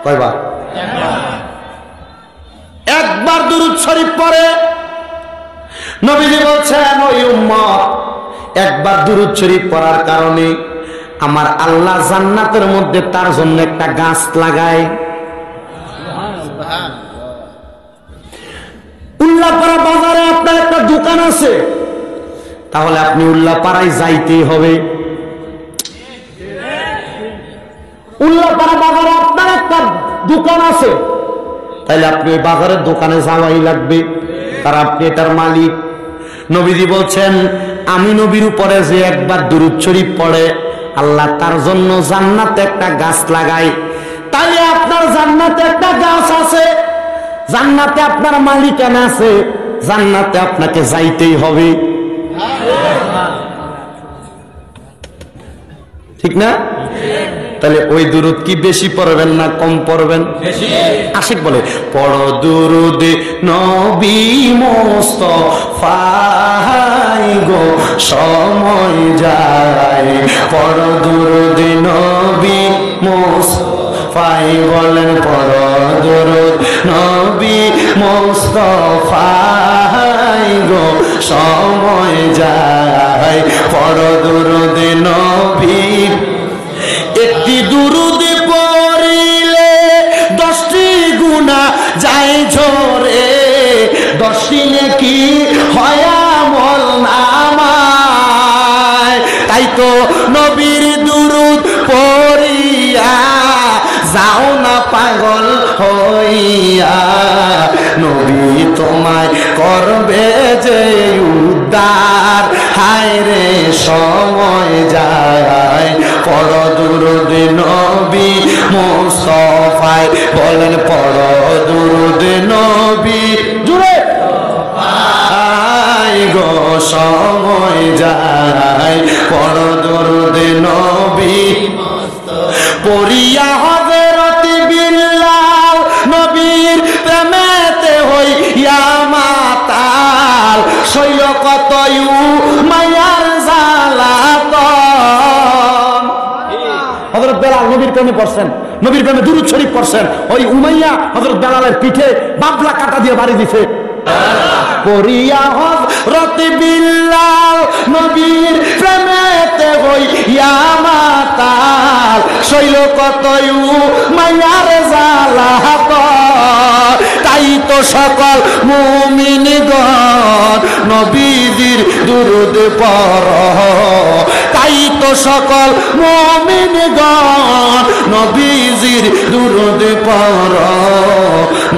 কয়বার? একবার দুরূদ শরীফ পড়ে। নবীজি বলছেন ওই উম্মত একবার দুরূদ শরীফ পড়ার কারণে আমার আল্লাহ জান্নাতের মধ্যে তার জন্য একটা গাছ লাগায়। উল্লাপাড়া বাজারে আপনার একটা দোকান আছে, তাহলে আপনি উল্লাপাড়ায় যাইতেই হবে। উল্লাপাড়া বাজারে আপনার একটা দোকান আছে, তাহলে আপনি ওই বাজারের দোকানে যাওয়াই লাগবে, কারণ আপনি এটার মালিক। নবীজি বলছেন আমি নবীর উপরে যে একবার দুরূদ শরীফ পড়ে আল্লাহ তার জন্য জান্নাতে একটা গাছ লাগায়। তাইলে আপনার জান্নাতে একটা গাছ আছে, জান্নাতে আপনার মালিকানা আছে, জান্নাতে আপনাকে যাইতেই হবে, ঠিক না? তাহলে ওই দুরূদ কি বেশি পড়বেন না কম পড়বেন? আশিক বলে পড়ো দুরূদ নবী মুস্তাফাই গো সময় যায়, পড়ো দুরূদ নবী মুস্তাফাই, বলেন পড়ো দুরূদ নবী মুস্তাফাই গো সময় যায়, পড়ো দুরূদ নবী। একটি দুরূদ পড়িলে 10টি গুনাহ যায় ঝরে, 10টি নেকি হয় আমল নামায়। তাই তো নবীর দুরূদ পড়িয়া যাও না পাগল হইয়া, নবী তোমায় করবে যে উদ্ধার, হায় রে সময় যায় পড় দুরুদ নবী মুস্তাফায় বলেন পড় দুরুদ নবী জুড়ে আয় গো সময় যায় পড় দুরুদ নবী পড়িয়া হযরত বিল্লাল নবীর প্রেমেতে হইয়া মাতাল শৈল কত মায়ার জালাতন হযরত বেলাল নবীর প্রেমে পড়ছেন নবীর প্রেমে দুরূদ শরীফ পড়ছেন ওই উমাইয়া হযরত বেলালের পিঠে বাবলা কাটা দিয়ে বাড়ি দিছে পড়িয়া হযরত বিল্লাল নবীর প্রেমেতে হইয়া মাতাল শৈল কত মায়ার জালাতন তাই তো সকল মুমিনগণ নবীজির দুরূদ পড় তাই তো সকল মুমিনগণ নবীজির দুরূদ পড়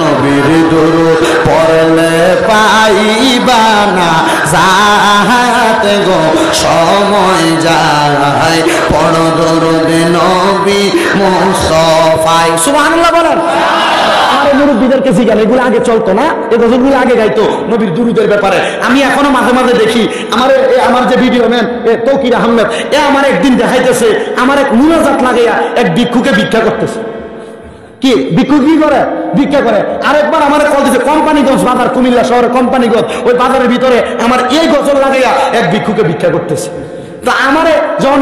নবীর দুরূদ পড়লে পাইবা না জাহাত গো সময় যায় পড় দুরূদ নবী মুস্তাফায় সুবহানাল্লাহ বলেন আরে মুরব্বিদেরকে জিজ্ঞাসা এগুলো আগে চলতো না এই গজলগুলো আগে গাইতো নবীর দুরূদের ব্যাপারে আমি এখনো মাঝে মাঝে দেখি আমার যে ভিডিও ম্যান তৌকির আহমেদ আমার একদিন দেখাইতেছে আমার এক মুনাজাত লাগাইয়া এক ভিক্ষুকে ভিক্ষা করতেছে কি ভিক্ষু কি করে ভিক্ষা করে আরেকবার আমার কল দিচ্ছে কোম্পানিগঞ্জ বাজার কুমিল্লা শহরের কোম্পানিগঞ্জ ওই বাজারের ভিতরে আমার এই গজল লাগাইয়া এক ভিক্ষুকে ভিক্ষা করতেছে তা আমারে যখন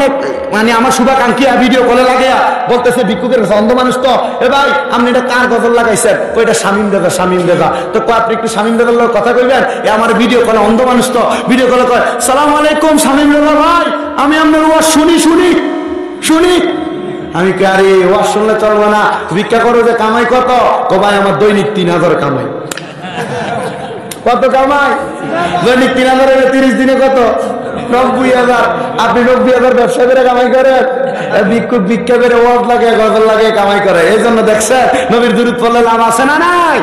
মানে আমার শুভাকাঙ্ক্ষী ভিডিও কলে লাগাইয়া বলতেছে ভিক্ষুকের অন্ধ মানুষ তো এ ভাই আপনি এটা কার গজল লাগাইছেন ওইটা শামীম দাদা তো আপনি একটু শামীম দাদার লোক কথা কইবেন আমার ভিডিও কলে অন্ধ মানুষ তো ভিডিও কলে কয় সালাম আলাইকুম শামীম দাদা ভাই আমি আপনার ওয়াজ শুনি আমি কে আরে ওয়াজ শুনলে চলবে না ভিক্ষা করো যে কামাই কত তো ভাই আমার দৈনিক 3000 কামাই কত কামাই দৈনিক 3000 30 দিনে কত 90,000 আপনি 90,000 ব্যবসা করে কামাই করেন ভিক্ষুক ভিক্ষা করে ওয়াজ লাগে গজল লাগে কামাই করে এই জন্য দেখছেন নবীর দুরূদ পড়লে লাভ আছে না নাই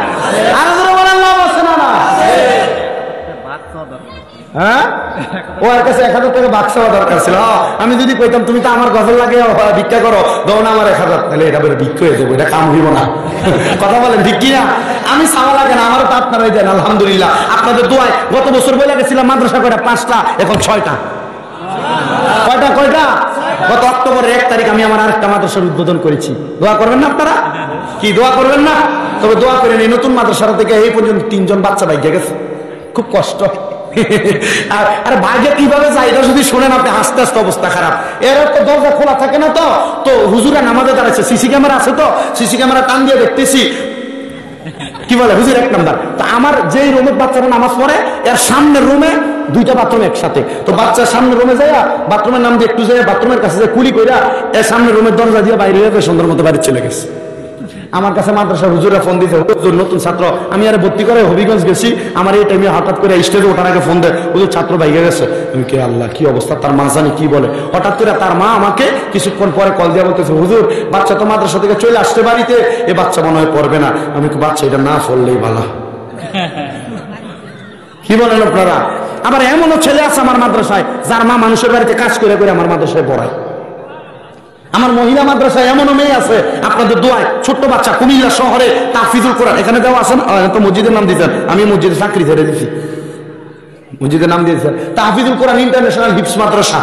আর বলেন লাভ আছে না না হ্যাঁ ওর কাছে 1000 টাকা বাক্স দরকার ছিল আমি যদি কইতাম তুমি তো আমার গজল লাগে ভিক্ষা করো দাও না আমার 1000 তাহলে এটা বলে ভিক্ষা হয়ে যাবো এটা কাম হইব না কথা বলেন ঠিক কিনা আমি চাওয়া লাগে না আমারও তো আপনারাই দেন আলহামদুলিল্লাহ আপনাদের দোয়ায় গত বছর বলে গেছিলাম মাদ্রাসা কয়টা 5টা এখন 6টা কয়টা গত অক্টোবরের 1 তারিখ আমি আমার আরেকটা মাদ্রাসার উদ্বোধন করেছি দোয়া করবেন না আপনারা কি দোয়া করবেন না তবে দোয়া করেন এই নতুন মাদ্রাসা থেকে এই পর্যন্ত 3 জন বাচ্চা ভাগ্যে গেছে খুব কষ্ট আর ভাগ্যে কিভাবে যায় এটা যদি শোনেন আপনি হাসতে হাসতে অবস্থা খারাপ এর তো দরজা খোলা থাকে না তো হুজুরা নামাজে দাঁড়াচ্ছে সিসি ক্যামেরা আছে তো সিসি ক্যামেরা টান দিয়ে দেখতেছি কি বলে হুজুর 1 নাম্বার তো আমার যেই রুমের বাচ্চারা নামাজ পড়ে এর সামনের রুমে 2টা বাথরুম একসাথে তো বাচ্চা সামনের রুমে যায় বাথরুমের নাম দিয়ে একটু যায় বাথরুমের কাছে যায় কুলি কইরা এর সামনের রুমের দরজা দিয়ে বাইরে হয়ে সুন্দর মতো বাড়ি চলে গেছে আমার কাছে মাদ্রাসার হুজুরা ফোন দিয়েছে হুজুর নতুন ছাত্র আমি আরে ভর্তি করে হবিগঞ্জ গেছি আমার এই টাইমে হঠাৎ করে স্টেজে ওঠার আগে ফোন দেয় হুজুর ছাত্র বাইরে গেছে আমি কে আল্লাহ কি অবস্থা তার মা জানি কি বলে হঠাৎ করে তার মা আমাকে কিছুক্ষণ পরে কল দিয়ে বলতেছে হুজুর বাচ্চা তো মাদ্রাসা থেকে চলে আসতে বাড়িতে এ বাচ্চা মনে হয় পড়বে না আমি বাচ্চা এটা না পড়লেই ভালো কি বলেন আপনারা আবার এমনও ছেলে আছে আমার মাদ্রাসায় যার মা মানুষের বাড়িতে কাজ করে আমার মাদ্রাসায় পড়ায় আমার মহিলা মাদ্রাসায় এমনও মেয়ে আছে আপনাদের দোয়ায় ছোট্ট বাচ্চা কুমিল্লা শহরে তাফিজুল কোরআন এখানে দেওয়া আছে না তো মসজিদের নাম দিতেন আমি মসজিদে চাকরি ছেড়ে দিচ্ছি মসজিদের নাম দিয়েছেন তাফিজুল কোরআন ইন্টারন্যাশনাল হিফজ মাদ্রাসা